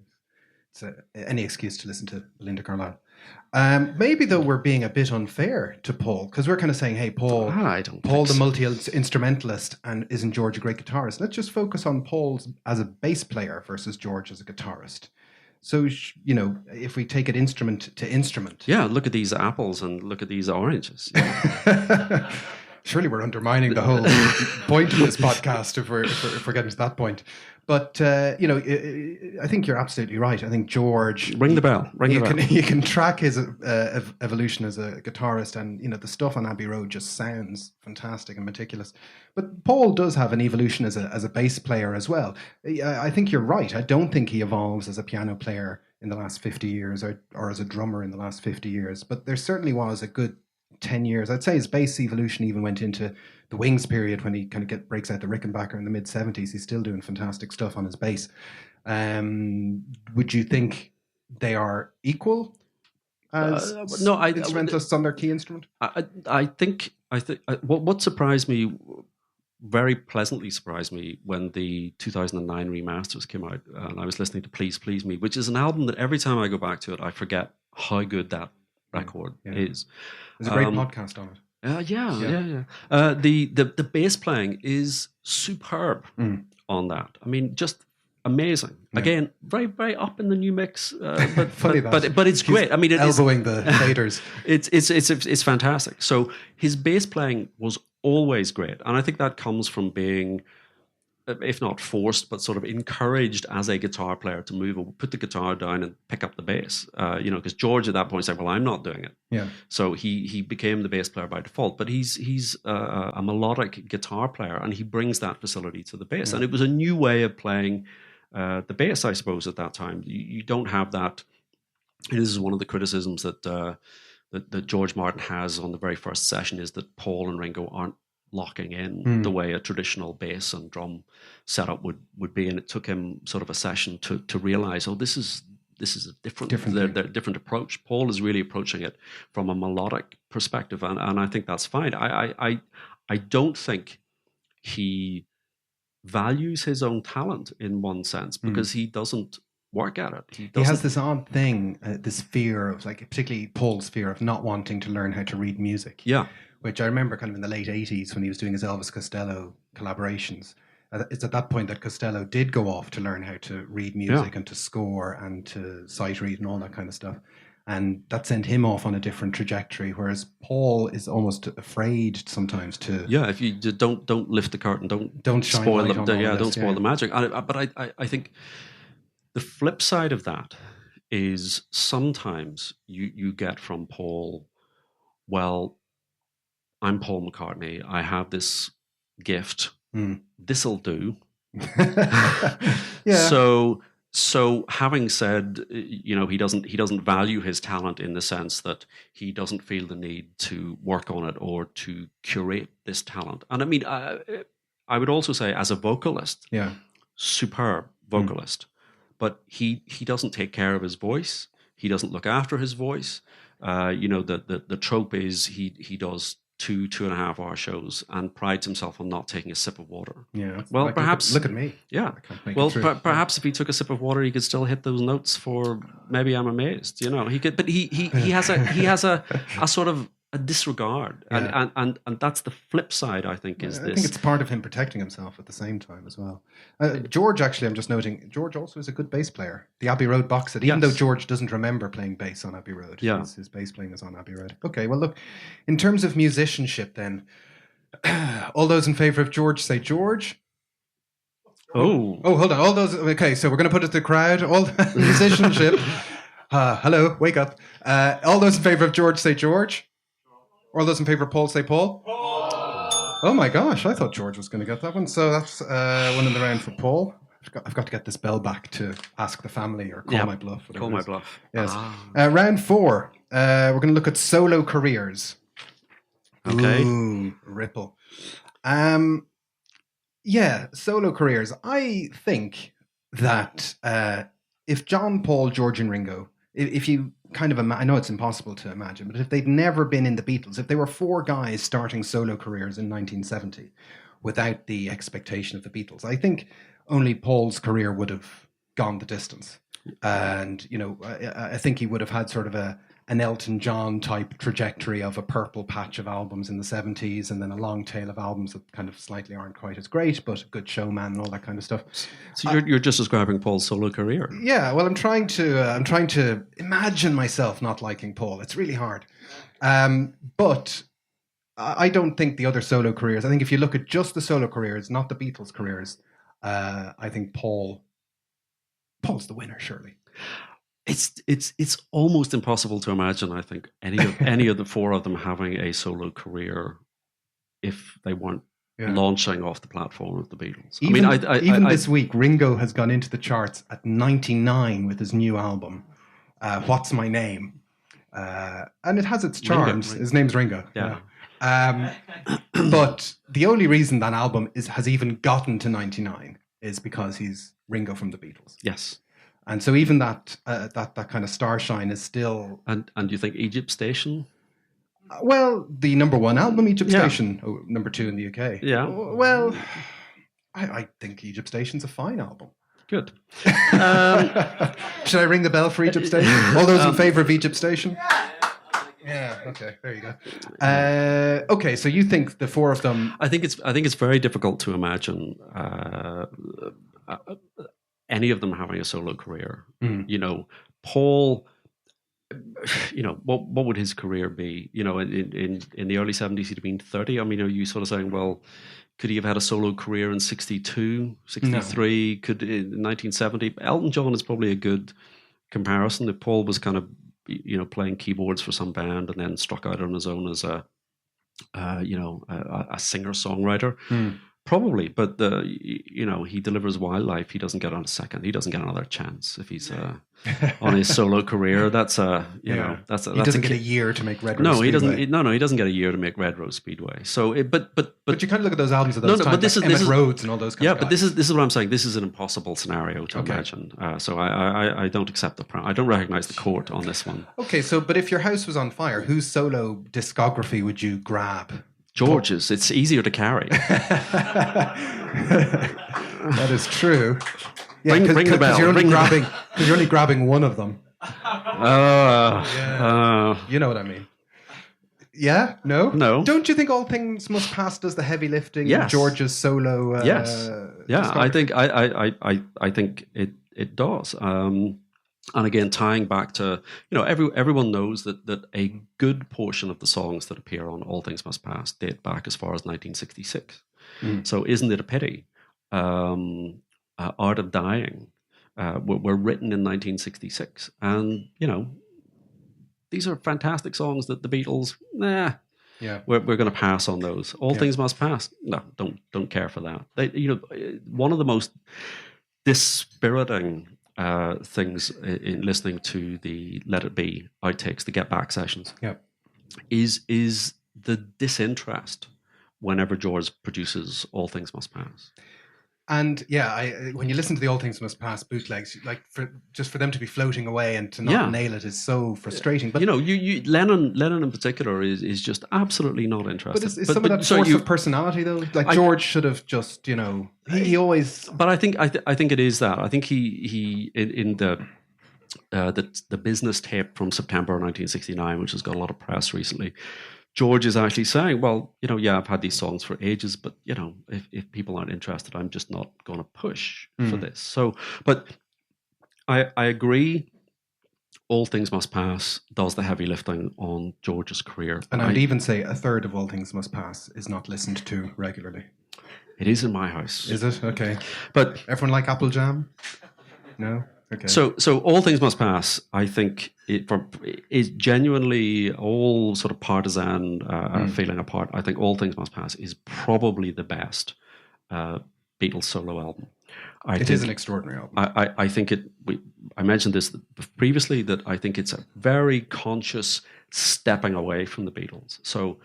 It's any excuse to listen to Belinda Carlisle. Maybe though we're being a bit unfair to Paul, because we're kind of saying, hey, Paul, the multi-instrumentalist, and isn't George a great guitarist? Let's just focus on Paul as a bass player versus George as a guitarist. So, if we take it instrument to instrument. Yeah, look at these apples and look at these oranges. Surely we're undermining the whole point of this podcast if we're getting to that point. But, I think you're absolutely right. I think George... Ring the bell. You can track his evolution as a guitarist, and, the stuff on Abbey Road just sounds fantastic and meticulous. But Paul does have an evolution as a bass player as well. I think you're right. I don't think he evolves as a piano player in the last 50 years or as a drummer in the last 50 years. But there certainly was a good 10 years. I'd say his bass evolution even went into the Wings period when he kind of breaks out the Rickenbacker in the mid-70s. He's still doing fantastic stuff on his bass. Would you think they are equal as instrumentalists on their key instrument? I think what surprised me, very pleasantly surprised me, when the 2009 remasters came out, and I was listening to Please Please Me, which is an album that every time I go back to it, I forget how good that record is. There's a great podcast on it. The bass playing is superb on that. I mean, just amazing. Yeah. Again, very, very up in the new mix, but it's great. I mean, elbowing the faders. It's fantastic. So his bass playing was always great, and I think that comes from being, if not forced, but sort of encouraged as a guitar player to move or put the guitar down and pick up the bass. Because George at that point said, "Well, I'm not doing it." Yeah. So he became the bass player by default. But he's a melodic guitar player, and he brings that facility to the bass. Yeah. And it was a new way of playing the bass, I suppose, at that time. You don't have that. This is one of the criticisms that George Martin has on the very first session, is that Paul and Ringo aren't locking in the way a traditional bass and drum setup would be, and it took him sort of a session to realize, this is a different approach. Paul is really approaching it from a melodic perspective, and I think that's fine. I don't think he values his own talent in one sense, because he doesn't work at it. He has this odd thing, this fear of, like, particularly Paul's fear of not wanting to learn how to read music. Yeah. Which I remember kind of in the late 80s when he was doing his Elvis Costello collaborations. It's at that point that Costello did go off to learn how to read music and to score and to sight read and all that kind of stuff. And that sent him off on a different trajectory, whereas Paul is almost afraid sometimes to... Yeah, if you don't lift the curtain, don't spoil the magic. But I think the flip side of that is sometimes you get from Paul, well, I'm Paul McCartney. I have this gift. This'll do. Yeah. So having said, he doesn't value his talent in the sense that he doesn't feel the need to work on it or to curate this talent. And I mean, I would also say, as a vocalist, superb vocalist, but he doesn't take care of his voice. He doesn't look after his voice. The trope is he does 2.5 hour shows and prides himself on not taking a sip of water. Yeah. Well, like, perhaps look at me. Yeah. Well, perhaps if he took a sip of water, he could still hit those notes for Maybe I'm Amazed. He could, but he has a sort of a disregard, and that's the flip side. I think is this. I think it's part of him protecting himself at the same time as well. George, actually, I'm just noting, George also is a good bass player. The Abbey Road box set, even though George doesn't remember playing bass on Abbey Road, his bass playing is on Abbey Road. Okay, well, look, in terms of musicianship, then, all those in favour of George say George. Oh, hold on. All those. Okay, so we're going to put it to the crowd. All musicianship. Hello, wake up. All those in favour of George say George. All those in favour of Paul say Paul. Oh my gosh, I thought George was going to get that one. So that's one in the round for Paul. I've got to get this bell back to ask the family or call my bluff. Call my bluff. Yes. Round 4. We're going to look at solo careers. Okay. Ooh, Ripple. Yeah, solo careers. I think that if John, Paul, George, and Ringo, if you kind of, I know it's impossible to imagine, but if they'd never been in the Beatles, if they were four guys starting solo careers in 1970 without the expectation of the Beatles, I think only Paul's career would have gone the distance. And, you know, I think he would have had sort of an Elton John type trajectory of a purple patch of albums in the 70s and then a long tail of albums that kind of slightly aren't quite as great, but a good showman and all that kind of stuff. So you're just describing Paul's solo career. Yeah, well, I'm trying to imagine myself not liking Paul. It's really hard. But I don't think the other solo careers, I think if you look at just the solo careers, not the Beatles careers, I think Paul's the winner, surely. It's almost impossible to imagine, I think, any of the four of them having a solo career if they weren't launching off the platform of the Beatles. Even this week, Ringo has gone into the charts at 99 with his new album, What's My Name? And it has its charms. Ringo. His name's Ringo. Yeah. But the only reason that album has even gotten to 99 is because he's Ringo from the Beatles. Yes. And so even that kind of starshine is still... And you think Egypt Station? Well, the number one album, Egypt Station, number two in the UK. Yeah. Well, I think Egypt Station's a fine album. Good. Should I ring the bell for Egypt Station? All those in favour of Egypt Station? Yeah. Okay. There you go. Okay. So you think the four of them? I think it's very difficult to imagine any of them having a solo career. You know, Paul. You know, what would his career be? You know, in the early 70s, he'd have been 30. I mean, are you sort of saying, well, could he have had a solo career in 62, 63? No. Could in 1970? Elton John is probably a good comparison. If Paul was kind of, you know, playing keyboards for some band and then struck out on his own as a singer-songwriter. Probably, but you know, he delivers Wildlife. He doesn't get on a second. He doesn't get another chance if he's on his solo career. That's he doesn't get a year to make Red Rose. Speedway. He doesn't. No, he doesn't get a year to make Red Rose Speedway. So, but you kind of look at those albums of those times, but this is Rhodes and all those. But this is what I'm saying. This is an impossible scenario to imagine. So I don't accept I don't recognize the court on this one. Okay, so but if your house was on fire, whose solo discography would you grab? George's. It's easier to carry. That is true. Yeah, bring the bell. You're only grabbing one of them. You know what I mean. Yeah? No? No. Don't you think All Things Must Pass does the heavy lifting? Yes. George's solo. Yes. Yeah, I think it does. And again, tying back to, you know, everyone knows that a good portion of the songs that appear on All Things Must Pass date back as far as 1966. So isn't it a pity? Art of Dying were written in 1966. And, you know, these are fantastic songs that the Beatles, we're going to pass on those. All Things Must Pass. No, don't care for that. One of the most dispiriting things in listening to the Let It Be outtakes, the Get Back sessions, is the disinterest whenever George produces All Things Must Pass. And when you listen to the All Things Must Pass bootlegs, like for them to be floating away and to not nail it is so frustrating. But you know, Lennon in particular is just absolutely not interested. But is some of that force of personality though? Like George should have just, you know, he always. But I think it is that. I think he in the business tape from September 1969, which has got a lot of press recently. George is actually saying, well, you know, I've had these songs for ages, but, you know, if people aren't interested, I'm just not going to push for this. So, but I agree, All Things Must Pass does the heavy lifting on George's career. And I would even say a third of All Things Must Pass is not listened to regularly. It is in my house. Is it? Okay. But everyone like Apple Jam? No? Okay. So All Things Must Pass, I think, is genuinely all sort of partisan feeling apart. I think All Things Must Pass is probably the best Beatles solo album. It is an extraordinary album. I think I mentioned this previously, that I think it's a very conscious stepping away from the Beatles. So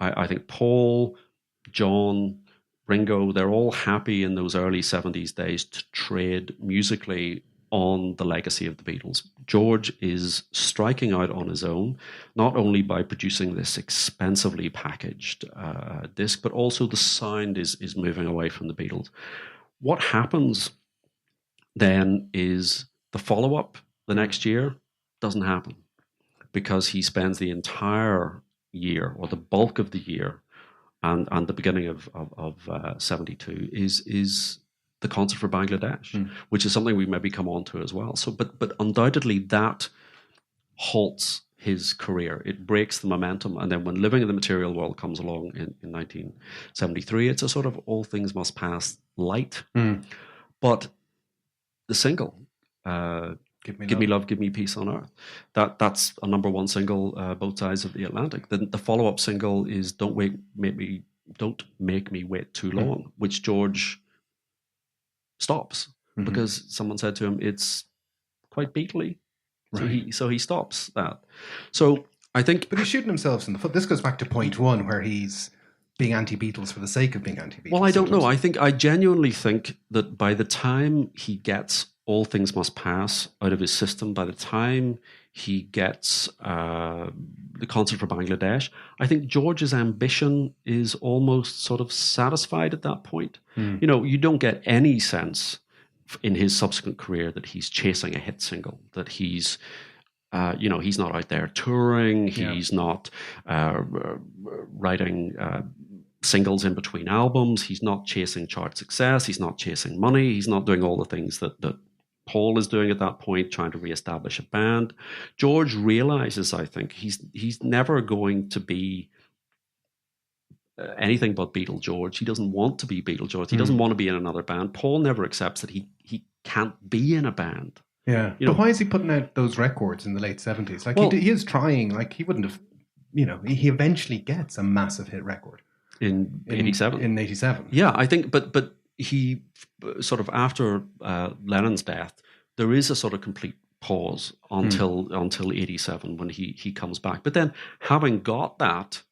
I think Paul, John, Ringo, they're all happy in those early 70s days to trade musically on the legacy of the Beatles. George is striking out on his own, not only by producing this expensively packaged disc, but also the sound is moving away from the Beatles. What happens then is the follow-up the next year doesn't happen, because he spends the entire year, or the bulk of the year, and the beginning of 72 is the concert for Bangladesh, which is something we maybe come on to as well. So, but undoubtedly that halts his career. It breaks the momentum. And then when Living in the Material World comes along in 1973, it's a sort of All Things Must Pass light. But the single, Give Me Love, Give Me Peace on Earth, that's a number one single, both sides of the Atlantic. The follow-up single is Don't Make Me Wait Too Long, which George stops because someone said to him it's quite Beatley. Right. So he stops that. So I think, but he's shooting himself in the foot. This goes back to point one, where he's being anti-Beatles for the sake of being anti-Beatles. Well, I don't know. I genuinely think that by the time he gets All Things Must Pass out of his system, by the time he gets the concert for Bangladesh, I think George's ambition is almost sort of satisfied at that point. You know, you don't get any sense in his subsequent career that he's chasing a hit single, that he's he's not out there touring, he's not writing singles in between albums, he's not chasing chart success, he's not chasing money, he's not doing all the things that Paul is doing at that point, trying to reestablish a band. George realizes, I think, he's never going to be anything but Beatle George. He doesn't want to be Beatle George. He doesn't want to be in another band. Paul never accepts that he can't be in a band. Yeah, but why is he putting out those records in the late 70s? Like, he is trying. Like, he wouldn't have, he eventually gets a massive hit record in 87. In 87, yeah, I think, but he sort of, after Lennon's death, there is a sort of complete pause until 87 when he comes back. But then, having got that,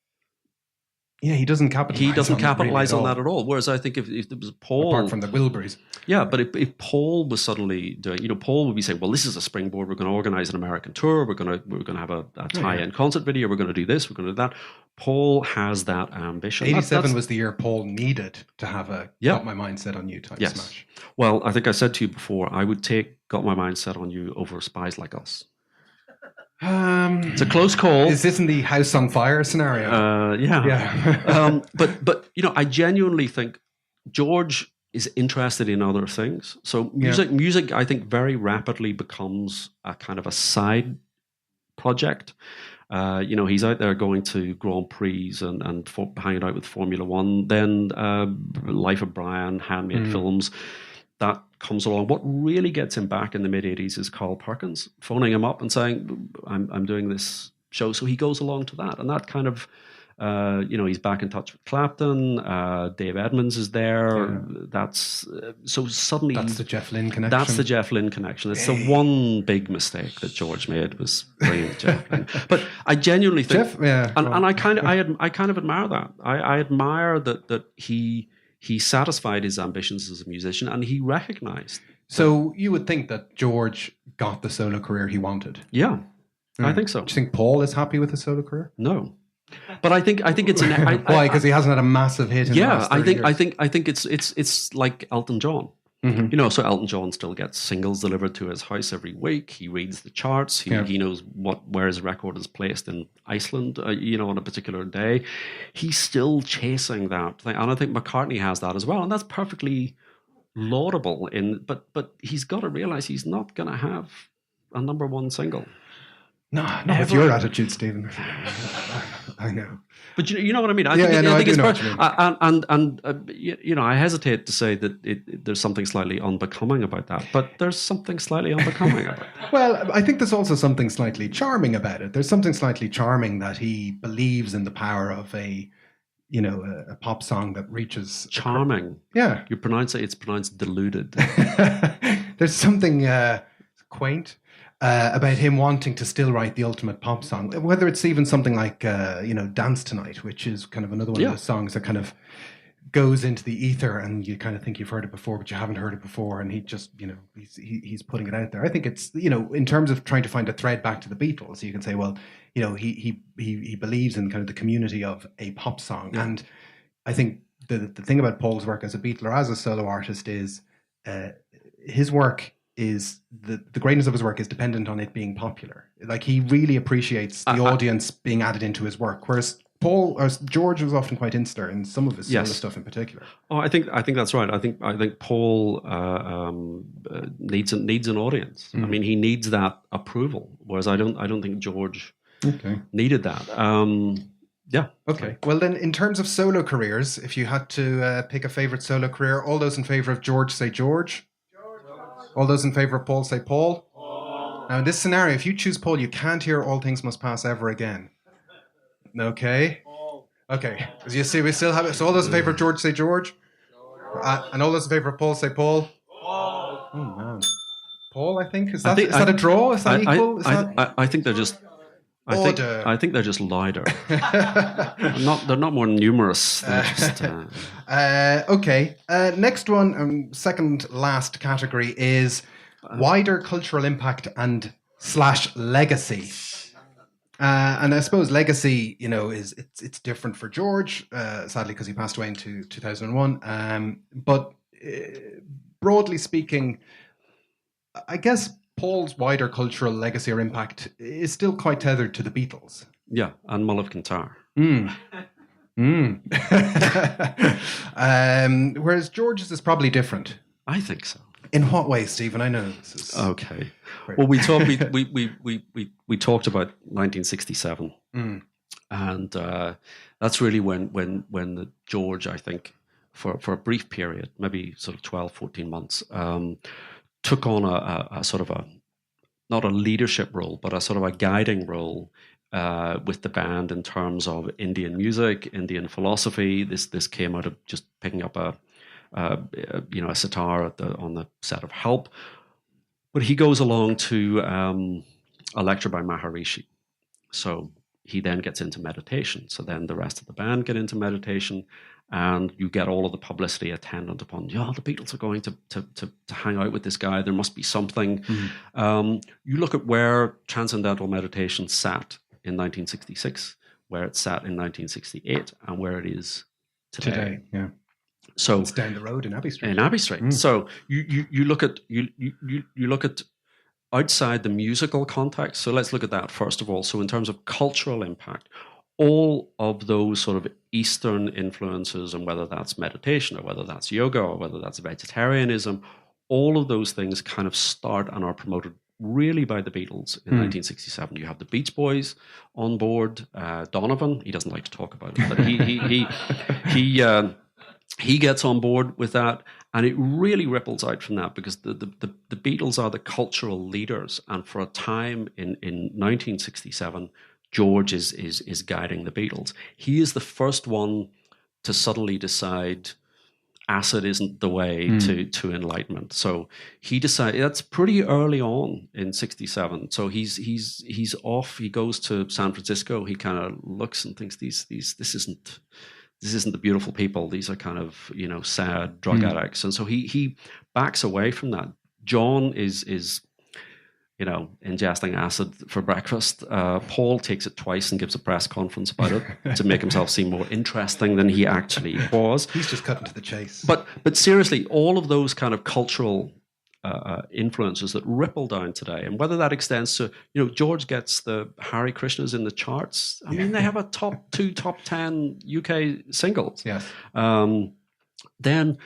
he doesn't capitalize on that at all. Whereas I think if there was Paul, apart from the Wilburys, but if Paul was suddenly doing, Paul would be saying, well, this is a springboard. We're going to organize an American tour. We're going to have a tie-in concert video. We're going to do this. We're going to do that. Paul has that ambition. 87 was the year Paul needed to have a Got My Mind Set on You type smash. Well, I think I said to you before, I would take Got My Mind Set on You over Spies Like Us. It's a close call. Is this in the House on Fire scenario? But I genuinely think George is interested in other things. So music, I think, very rapidly becomes a kind of a side project. He's out there going to Grand Prix and hanging out with Formula One. Then Life of Brian, handmade films. That comes along. What really gets him back in the mid-80s is Carl Perkins phoning him up and saying, I'm doing this show. So he goes along to that. And that kind of, he's back in touch with Clapton. Dave Edmunds is there. That's so suddenly... That's the Jeff Lynne connection. That's the Jeff Lynne connection. It's the one big mistake that George made, was bringing Jeff Lynne. But I genuinely think... And I kind of admire that. I admire that he satisfied his ambitions as a musician, and he recognized. So you would think that George got the solo career he wanted? Yeah, I think so. Do you think Paul is happy with his solo career? No, but I think it's why? Because he hasn't had a massive hit. In the last 30 years. I think it's like Elton John. So Elton John still gets singles delivered to his house every week. He reads the charts. He knows where his record is placed in Iceland, on a particular day. He's still chasing that thing. And I think McCartney has that as well. And that's perfectly laudable. But he's got to realize he's not going to have a number one single. No, not with your attitude, Stephen. I know. But you know what I mean? I think it's I hesitate to say that there's something slightly unbecoming about that, but there's something slightly unbecoming about that. Well, I think there's also something slightly charming about it. There's something slightly charming that he believes in the power of a pop song that reaches... Charming. Yeah. It's pronounced deluded. There's something quaint about him wanting to still write the ultimate pop song, whether it's even something like Dance Tonight, which is kind of another one of those songs that kind of goes into the ether, and you kind of think you've heard it before, but you haven't heard it before, and he just, he's putting it out there. I think it's, in terms of trying to find a thread back to the Beatles, you can say, well, he believes in kind of the community of a pop song, and I think the thing about Paul's work as a Beatle or as a solo artist is his work is the greatness of his work is dependent on it being popular. Like, he really appreciates the audience being added into his work, whereas Paul or George was often quite insular in some of his solo stuff in particular. Oh, I think that's right. I think Paul needs an audience. I mean, he needs that approval, whereas I don't think George needed that. Yeah. Okay. Well, then, in terms of solo careers, if you had to pick a favorite solo career, all those in favor of George say George. All those in favor of Paul say Paul. Now, in this scenario, if you choose Paul, you can't hear "All Things Must Pass" ever again. Okay. Okay. As you see, we still have it. So all those in favor of George say George. And all those in favor of Paul say Paul. Oh, man. Paul, I think. Is that a draw? Is that equal? I think they're just... I think they're just louder. They're not more numerous. They're just, okay. Next one, second last category is wider cultural impact and / legacy. And I suppose legacy, it's different for George, sadly, because he passed away in 2001. But broadly speaking, I guess Paul's wider cultural legacy or impact is still quite tethered to the Beatles. Yeah, and Mull of Kintyre. Whereas George's is probably different. I think so. In what way, Stephen? I know this is okay. Well, we talked about 1967, and that's really when the George, I think, for a brief period, maybe sort of 12, 14 months, took on a sort of not a leadership role, but a sort of a guiding role with the band in terms of Indian music, Indian philosophy. This came out of just picking up a sitar on the set of Help. But he goes along to a lecture by Maharishi. So he then gets into meditation. So then the rest of the band get into meditation, and you get all of the publicity attendant upon, the Beatles are going to hang out with this guy. There must be something. You look at where transcendental meditation sat in 1966, where it sat in 1968, and where it is today. Yeah. So it's down the road in Abbey Street. So you look at you look at outside the musical context. So let's look at that first of all. So in terms of cultural impact, all of those sort of Eastern influences, and whether that's meditation or whether that's yoga or whether that's vegetarianism, all of those things kind of start and are promoted really by the Beatles in 1967. You have the Beach Boys on board. Donovan, he doesn't like to talk about it, but he gets on board with that, and it really ripples out from that, because the Beatles are the cultural leaders, and for a time in 1967, George is guiding the Beatles. He is the first one to suddenly decide acid isn't the way to enlightenment. So he decided, that's pretty early on in 67. So he's off. He goes to San Francisco. He kind of looks and thinks this isn't the beautiful people. These are kind of, sad drug addicts. And so he backs away from that. John is ingesting acid for breakfast. Paul takes it twice and gives a press conference about it to make himself seem more interesting than he actually was. He's just cutting to the chase. But seriously, all of those kind of cultural influences that ripple down today, and whether that extends to, George gets the Hare Krishnas in the charts. I mean, they have a top 10 UK singles. Yes. Then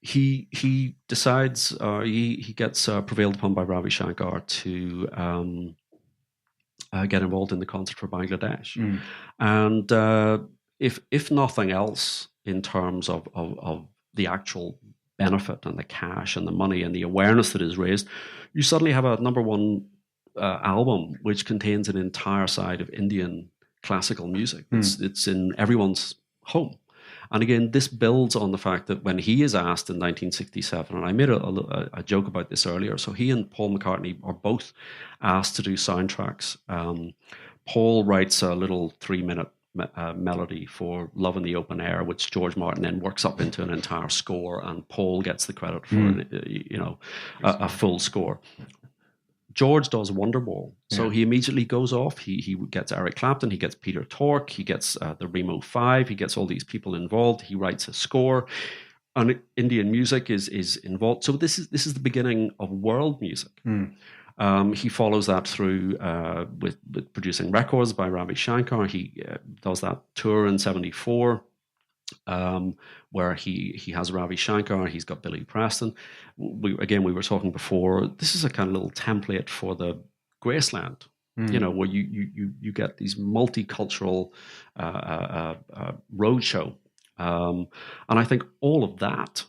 he decides, he gets prevailed upon by Ravi Shankar to get involved in the concert for Bangladesh. And if nothing else, in terms of the actual benefit and the cash and the money and the awareness that is raised, you suddenly have a number one album which contains an entire side of Indian classical music. It's in everyone's home. And again, this builds on the fact that when he is asked in 1967, and I made a joke about this earlier, so he and Paul McCartney are both asked to do soundtracks. Paul writes a little 3-minute melody for Love in the Open Air, which George Martin then works up into an entire score, and Paul gets the credit for a full score. George does Wonderwall, so he immediately goes off. He gets Eric Clapton, he gets Peter Tork, he gets the Remo 5, he gets all these people involved. He writes a score, and Indian music is involved. So this is the beginning of world music. He follows that through with producing records by Ravi Shankar. He does that tour in '74. Where he has Ravi Shankar, he's got Billy Preston. We were talking before, this is a kind of little template for the Graceland, where you get these multicultural roadshow. And I think all of that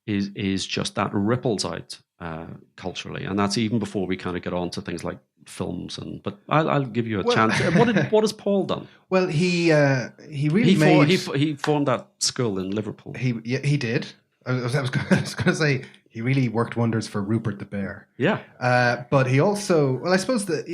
is just that ripples out culturally. And that's even before we kind of get on to things like films. But I'll give you a chance. What has Paul done? Well, he formed that school in Liverpool. He did. I was going to say he really worked wonders for Rupert the Bear. Yeah. But he also, well, I suppose that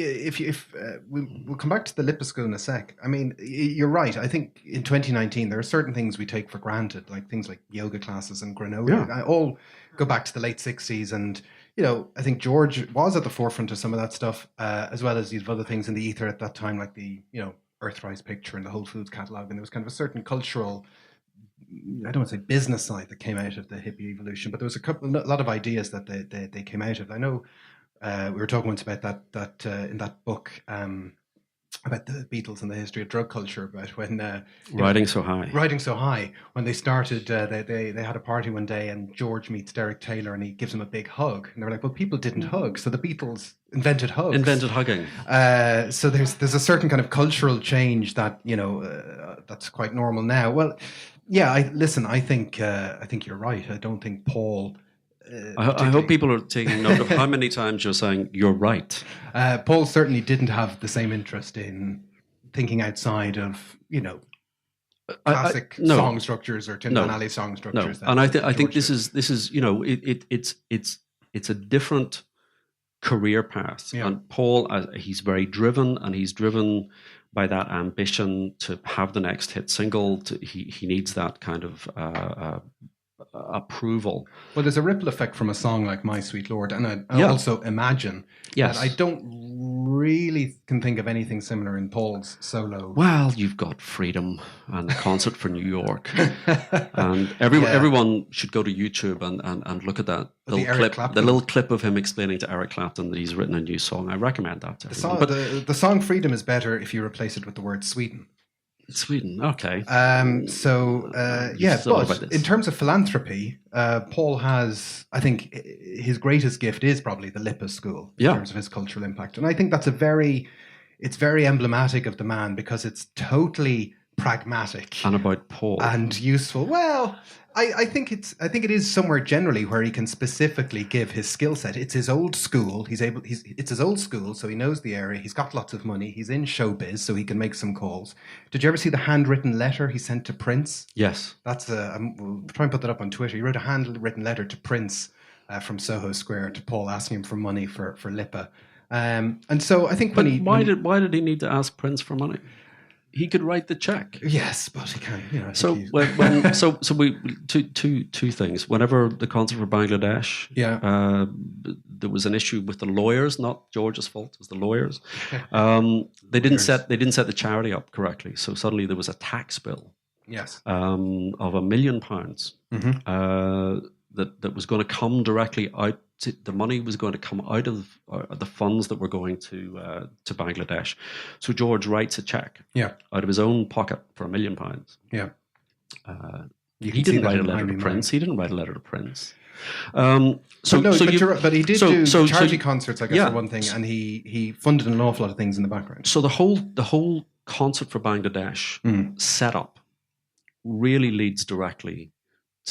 we'll come back to the Lipa School in a sec. I mean, you're right. I think in 2019 there are certain things we take for granted, like things like yoga classes and granola. Yeah. I all go back to the late 60s, and I think George was at the forefront of some of that stuff, as well as these other things in the ether at that time, like the Earthrise picture and the Whole Foods catalog, and there was kind of a certain cultural, I don't want to say business side that came out of the hippie evolution, but there was a lot of ideas that they came out of. I know we were talking once about that in that book about the Beatles and the history of drug culture, about when Riding So High, when they started, they had a party one day and George meets Derek Taylor and he gives him a big hug, and they were like, well, people didn't hug, so the Beatles invented hugs. Invented hugging. So there's a certain kind of cultural change that that's quite normal now. Well, yeah, I think you're right. I don't think Paul. I hope people are taking note of how many times you're saying you're right. Paul certainly didn't have the same interest in thinking outside of classic song structures or Tim Van Alley song structures. No. And I think this is it's a different career path. Yeah. And Paul, he's very driven, and he's driven by that ambition to have the next hit single. He needs that kind of approval. Well, there's a ripple effect from a song like My Sweet Lord, and I also imagine that I don't really can think of anything similar in Paul's solo. Well, you've got Freedom and the Concert for New York, and everyone should go to YouTube and look at that little clip of him explaining to Eric Clapton that he's written a new song. I recommend that to everyone. The song Freedom is better if you replace it with the word Sweden. Sweden, okay. But in terms of philanthropy, Paul has, I think, his greatest gift is probably the Lipa School in terms of his cultural impact, and I think it's very emblematic of the man because it's totally pragmatic and about Paul and useful. Well, I think it is somewhere generally where he can specifically give his skill set. It's his old school. It's his old school, so he knows the area. He's got lots of money. He's in showbiz, so he can make some calls. Did you ever see the handwritten letter he sent to Prince? Yes. That's we'll try and put that up on Twitter. He wrote a handwritten letter to Prince from Soho Square to Paul, asking him for money for Lipa. And so I think why did he need to ask Prince for money? He could write the check. Yes, but he can't. So we two things. Whenever the concert for Bangladesh, there was an issue with the lawyers. Not George's fault; it was the lawyers. They didn't set the charity up correctly. So suddenly there was a tax bill. Yes. Of £1 million that was going to come directly out. The money was going to come out of the funds that were going to Bangladesh. So George writes a check out of his own pocket for £1 million. Yeah. He didn't write a letter to Prince. He didn't write a letter to Prince. But he did do charity concerts, I guess, for one thing, and he funded an awful lot of things in the background. So the whole concert for Bangladesh setup really leads directly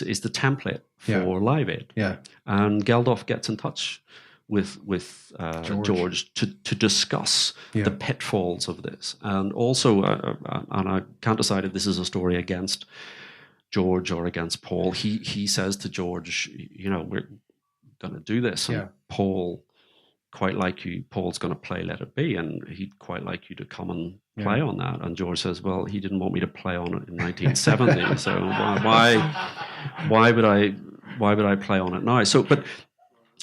is the template for Live Aid. Yeah. And Geldof gets in touch with George to discuss the pitfalls of this. And also, and I can't decide if this is a story against George or against Paul. He says to George, we're going to do this. And Paul's going to play Let It Be, and he'd quite like you to come and play on that. And George says, well, he didn't want me to play on it in 1970, so why would I play on it now? So, but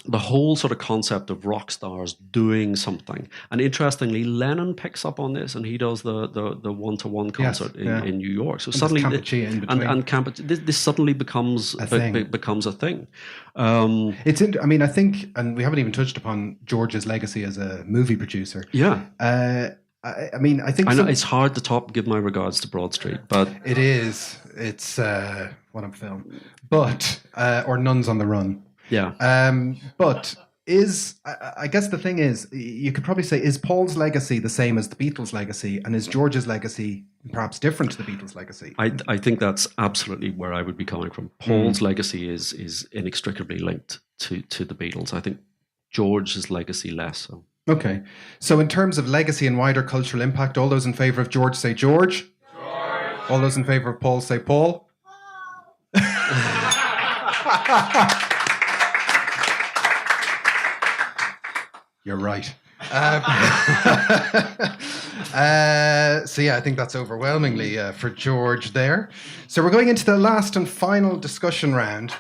the whole sort of concept of rock stars doing something, and interestingly, Lennon picks up on this, and he does the one-to-one concert in New York. So suddenly, this suddenly becomes a thing. It's I mean, I think, and we haven't even touched upon George's legacy as a movie producer. Yeah. I mean, I think I know it's hard to top. Give my regards to Broad Street, but it is. It's what I'm film, but or Nuns on the Run. Yeah. But I guess the thing is, you could probably say, is Paul's legacy the same as the Beatles' legacy, and is George's legacy perhaps different to the Beatles' legacy? I think that's absolutely where I would be coming from. Paul's legacy is inextricably linked to the Beatles. I think George's legacy less so. Okay. So in terms of legacy and wider cultural impact, all those in favour of George say George. All those in favour of Paul say Paul. You're right. So yeah, I think that's overwhelmingly for George there. So we're going into the last and final discussion round,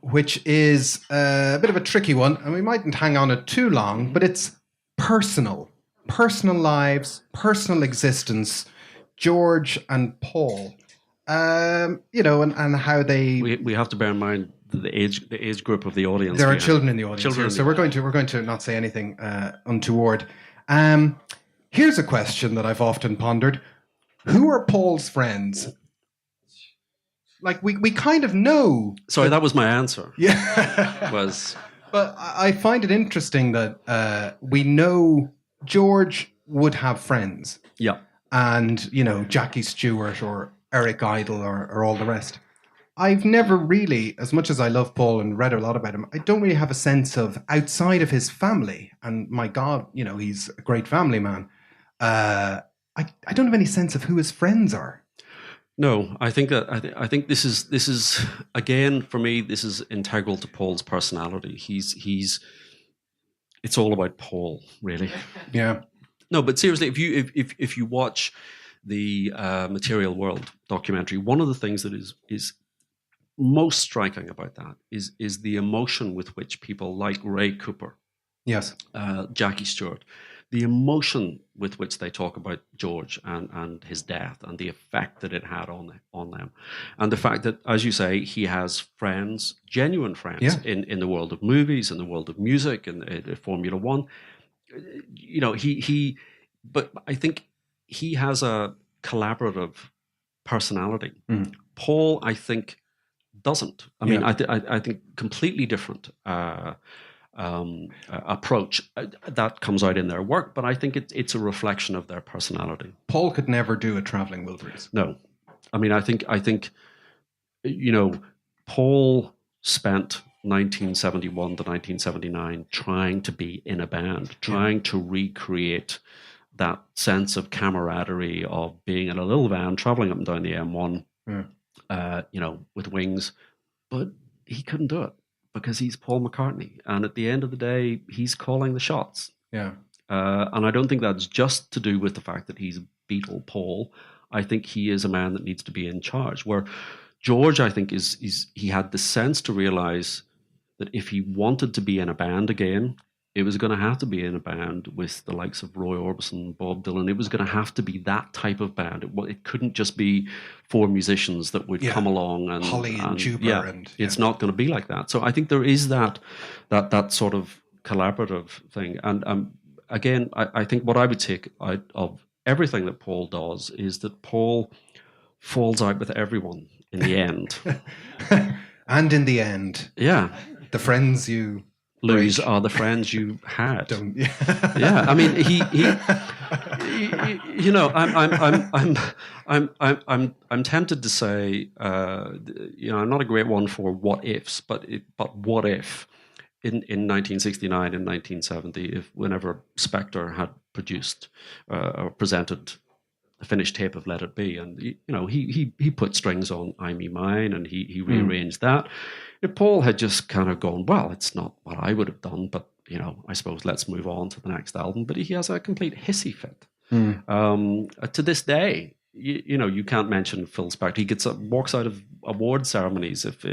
which is a bit of a tricky one, and we mightn't hang on it too long, but it's personal lives, personal existence, George and Paul, and how they... We have to bear in mind the age group of the audience. There are children in the audience here, so we're going to not say anything untoward. Here's a question that I've often pondered: who are Paul's friends? Like we kind of know. Sorry, that was my answer. Yeah, But I find it interesting that we know George would have friends. Yeah, and Jackie Stewart or Eric Idle or all the rest. I've never really, as much as I love Paul and read a lot about him, I don't really have a sense of, outside of his family, and my God, he's a great family man, I don't have any sense of who his friends are. No, I think I think this is again, for me, this is integral to Paul's personality. It's all about Paul, really. Yeah. No, but seriously, if you watch the Material World documentary, one of the things that is most striking about that is the emotion with which people like Ray Cooper, yes, Jackie Stewart, the emotion with which they talk about George and his death and the effect that it had on them, and the fact that, as you say, he has friends, genuine friends, in the world of movies, in the world of music, and Formula One. But I think he has a collaborative personality. Paul, I think, doesn't. I mean, I think completely different approach that comes out in their work, but I think it's a reflection of their personality. Paul could never do a Traveling Wilburys. No, I mean, I think Paul spent 1971 to 1979 trying to be in a band, trying to recreate that sense of camaraderie of being in a little van traveling up and down the M1. With wings, but he couldn't do it because he's Paul McCartney, and at the end of the day, he's calling the shots. Yeah, and I don't think that's just to do with the fact that he's Beatle Paul. I think he is a man that needs to be in charge. Where George, I think, he had the sense to realize that if he wanted to be in a band again, it was going to have to be in a band with the likes of Roy Orbison, Bob Dylan. It was going to have to be that type of band. It couldn't just be four musicians that would come along and Holly and Juba. It's not going to be like that. So I think there is that sort of collaborative thing. And again, I think what I would take out of everything that Paul does is that Paul falls out with everyone in the end. And in the end, the friends you lose are the friends you had. Yeah, I mean, I'm tempted to say, I'm not a great one for what ifs, but what if in 1969 and 1970, whenever Spector had produced or presented a finished tape of Let It Be, and he put strings on I Me Mine, and he rearranged that. If Paul had just kind of gone, well, it's not what I would have done, but I suppose let's move on to the next album. But he has a complete hissy fit. To this day, you can't mention Phil Spector. He walks out of award ceremonies if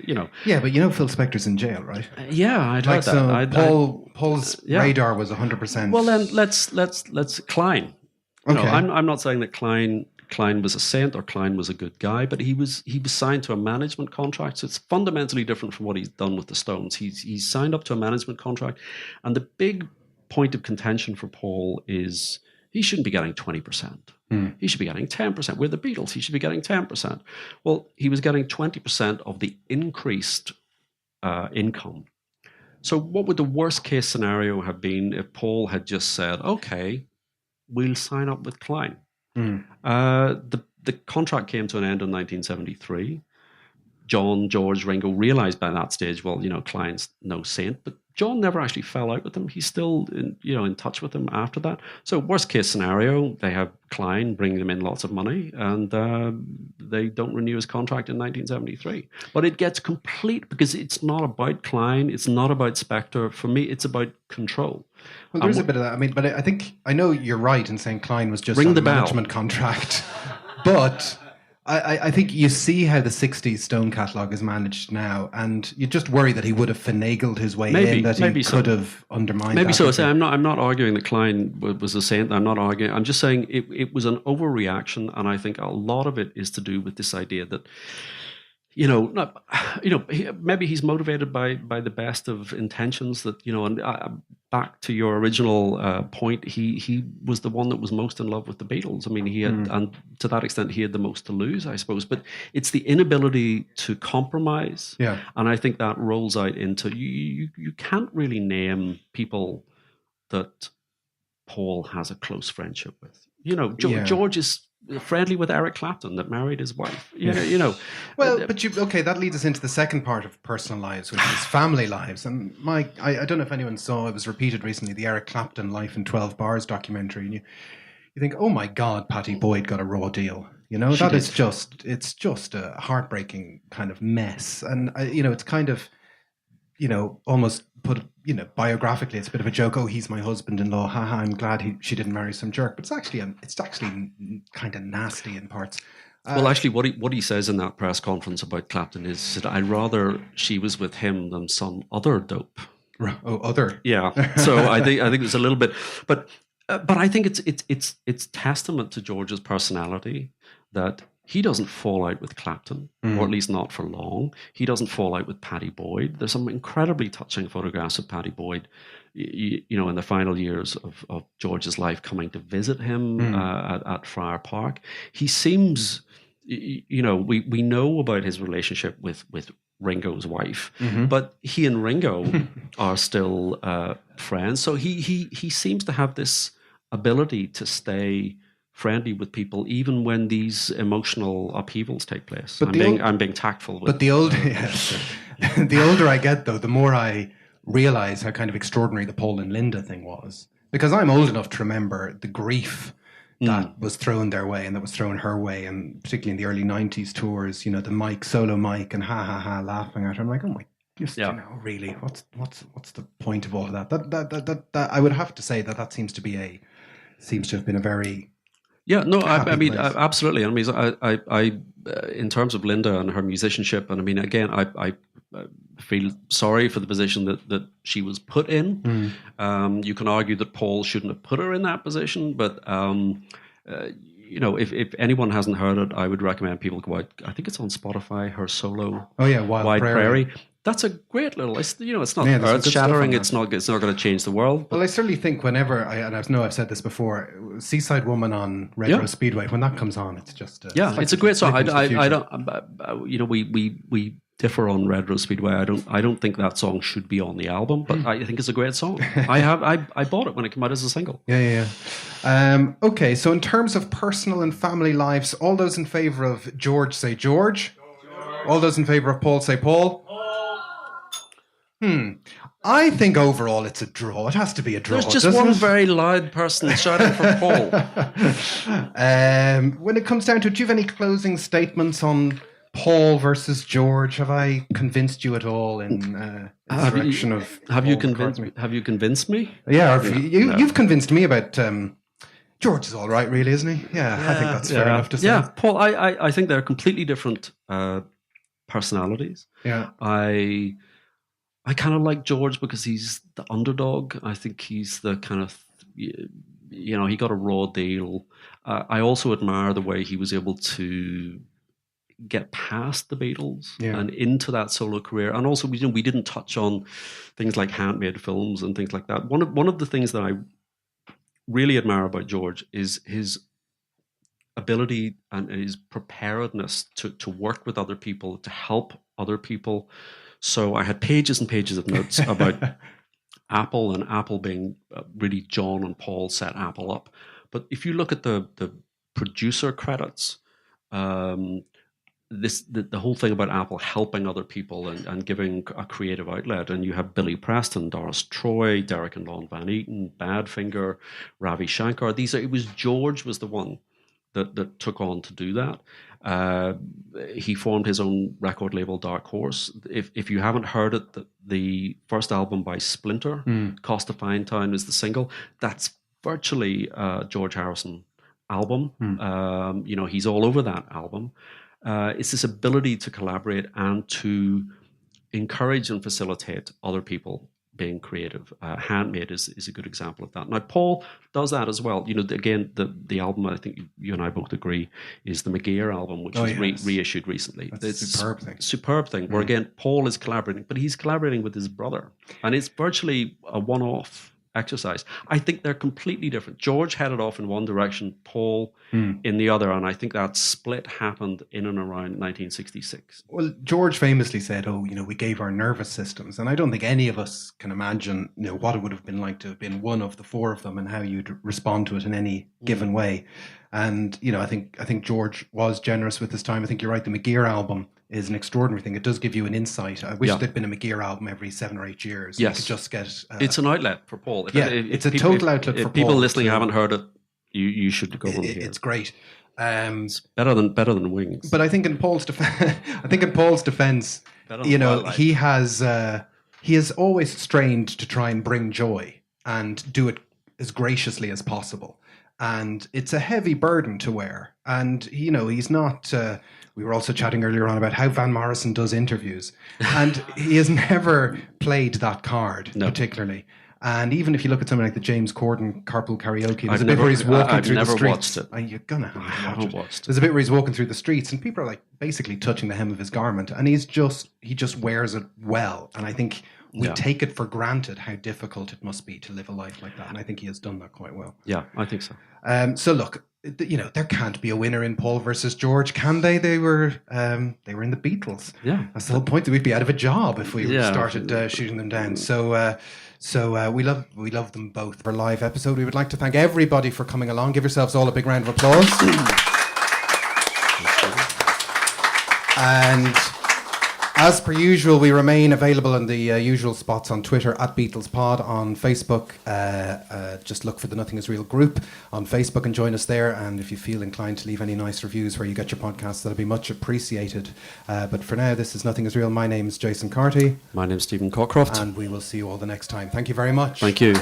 Yeah, but Phil Spector's in jail, right? Yeah, I'd heard that. So Paul's radar was 100%. Well, then let's Klein. Okay. I'm not saying that Klein was a saint or Klein was a good guy, but he was signed to a management contract. So it's fundamentally different from what he's done with the Stones. He's signed up to a management contract, and the big point of contention for Paul is he shouldn't be getting 20%. He should be getting 10%. We're the Beatles. He should be getting 10%. Well, he was getting 20% of the increased income. So what would the worst case scenario have been if Paul had just said, okay, we'll sign up with Klein? The contract came to an end in 1973. John, George, Ringo realized by that stage, well, Klein's no saint, but John never actually fell out with him. He's still in touch with him after that. So worst case scenario, they have Klein bring them in lots of money, and they don't renew his contract in 1973. But it gets complete because it's not about Klein, it's not about Spector. For me, it's about control. Well, there's a bit of that. I mean, but I know you're right in saying Klein was just on a management contract, but I think you see how the 60s Stone catalogue is managed now, and you just worry that he would have finagled his way in, that he could have undermined Maybe that. so. I'm not arguing that Klein was a saint. I'm not arguing. I'm just saying it was an overreaction, and I think a lot of it is to do with this idea that maybe he's motivated by the best of intentions. That and back to your original point, he was the one that was most in love with the Beatles. I mean, he had, and to that extent, he had the most to lose, I suppose. But it's the inability to compromise, and I think that rolls out into you can't really name people that Paul has a close friendship with. George is friendly with Eric Clapton that married his wife. Well, but that leads us into the second part of personal lives, which is family lives. And Mike, I don't know if anyone saw, it was repeated recently, the Eric Clapton Life in 12 Bars documentary, and you think, oh my God, Patty Boyd got a raw deal. It's just a heartbreaking kind of mess. And it's kind of almost put, biographically, it's a bit of a joke. Oh, he's my husband-in-law. Haha, I'm glad she didn't marry some jerk. But it's actually kind of nasty in parts. Well, actually, what he says in that press conference about Clapton is that I'd rather she was with him than some other dope. Oh, other. Yeah. So I think there's a little bit, but I think it's testament to George's personality that he doesn't fall out with Clapton, or at least not for long. He doesn't fall out with Patty Boyd. There's some incredibly touching photographs of Patty Boyd, in the final years of George's life, coming to visit him at Friar Park. He seems, we know about his relationship with Ringo's wife, but he and Ringo are still friends. So he seems to have this ability to stay friendly with people, even when these emotional upheavals take place. But I'm being tactful. But the older I get, though, the more I realize how kind of extraordinary the Paul and Linda thing was. Because I'm old enough to remember the grief that was thrown their way and that was thrown her way, and particularly in the early 90s tours, the solo mic and ha ha ha laughing at her. I'm like, oh my, really, what's the point of all of that? That I would have to say that seems to have been a very I mean, absolutely. I mean, I in terms of Linda and her musicianship, and I mean, again, I feel sorry for the position that she was put in. You can argue that Paul shouldn't have put her in that position, but if anyone hasn't heard it, I would recommend people go out. I think it's on Spotify. Her solo, Wild Prairie. That's a great little. It's not earth shattering. It's not going to change the world. Well, I certainly think whenever I know I've said this before, Seaside Woman on Retro Speedway, when that comes on, it's just it's a great song. I don't. We differ on Retro Speedway. I don't think that song should be on the album, but I think it's a great song. I bought it when it came out as a single. Yeah. Okay, so in terms of personal and family lives, all those in favour of George say George. All those in favour of Paul say Paul. I think overall it's a draw. It has to be a draw. There's just one very loud person shouting for Paul. When it comes down to it, do you have any closing statements on Paul versus George? Have I convinced you at all in the direction of? Have you convinced me? Yeah, you've convinced me about George is all right, really, isn't he? Yeah, I think that's fair enough to say. Yeah, Paul, I think they're completely different personalities. Yeah. I kind of like George because he's the underdog. I think he's the kind of, he got a raw deal. I also admire the way he was able to get past the Beatles and into that solo career. And also, we didn't touch on things like handmade films and things like that. One of the things that I really admire about George is his ability and his preparedness to work with other people, to help other people. So I had pages and pages of notes about Apple, and Apple being really John and Paul set Apple up. But if you look at the producer credits, the whole thing about Apple helping other people and giving a creative outlet, and you have Billy Preston, Doris Troy, Derek and Lon Van Eaton, Badfinger, Ravi Shankar. It was George was the one that took on to do that. He formed his own record label, Dark Horse. If you haven't heard it, the first album by Splinter, Cost of Fine Town, is the single. That's virtually a George Harrison album. He's all over that album. It's this ability to collaborate and to encourage and facilitate other people being creative. Handmade is a good example of that. Now, Paul does that as well. Again, the album, I think you and I both agree, is the McGear album, which was reissued recently. It's a superb thing. Superb thing, where again, Paul is collaborating, but he's collaborating with his brother. And it's virtually a one-off exercise. I think they're completely different. George headed off in one direction, Paul in the other, and I think that split happened in and around 1966. Well, George famously said, we gave our nervous systems, and I don't think any of us can imagine, what it would have been like to have been one of the four of them and how you'd respond to it in any given way. And, I think George was generous with his time. I think you're right, the McGear album is an extraordinary thing. It does give you an insight. I wish there'd been a McGear album every 7 or 8 years. Yes. You could just get... it's an outlet for Paul. It's a total outlet for Paul. If people listening haven't heard it, you should go and hear it. It's great. It's better than Wings. But I think in Paul's defense, he has always strained to try and bring joy and do it as graciously as possible. And it's a heavy burden to wear. And, he's not... we were also chatting earlier on about how Van Morrison does interviews. And he has never played that card, particularly. And even if you look at something like the James Corden Carpool Karaoke, there's a bit where he's walking through the streets. Watched it. You're going to have to watch haven't it. Watched it. There's a bit where he's walking through the streets and people are like basically touching the hem of his garment. And he just wears it well. And I think we take it for granted how difficult it must be to live a life like that. And I think he has done that quite well. Yeah, I think so. So look, there can't be a winner in Paul versus George, can they? They were in the Beatles. Yeah, that's the whole point. That we'd be out of a job if we started shooting them down. So we love them both. For a live episode, we would like to thank everybody for coming along. Give yourselves all a big round of applause. And as per usual, we remain available in the usual spots on Twitter at BeatlesPod, on Facebook. Just look for the Nothing Is Real group on Facebook and join us there. And if you feel inclined to leave any nice reviews where you get your podcasts, that'll be much appreciated. But for now, this is Nothing Is Real. My name is Jason Carty. My name is Stephen Cockcroft. And we will see you all the next time. Thank you very much. Thank you.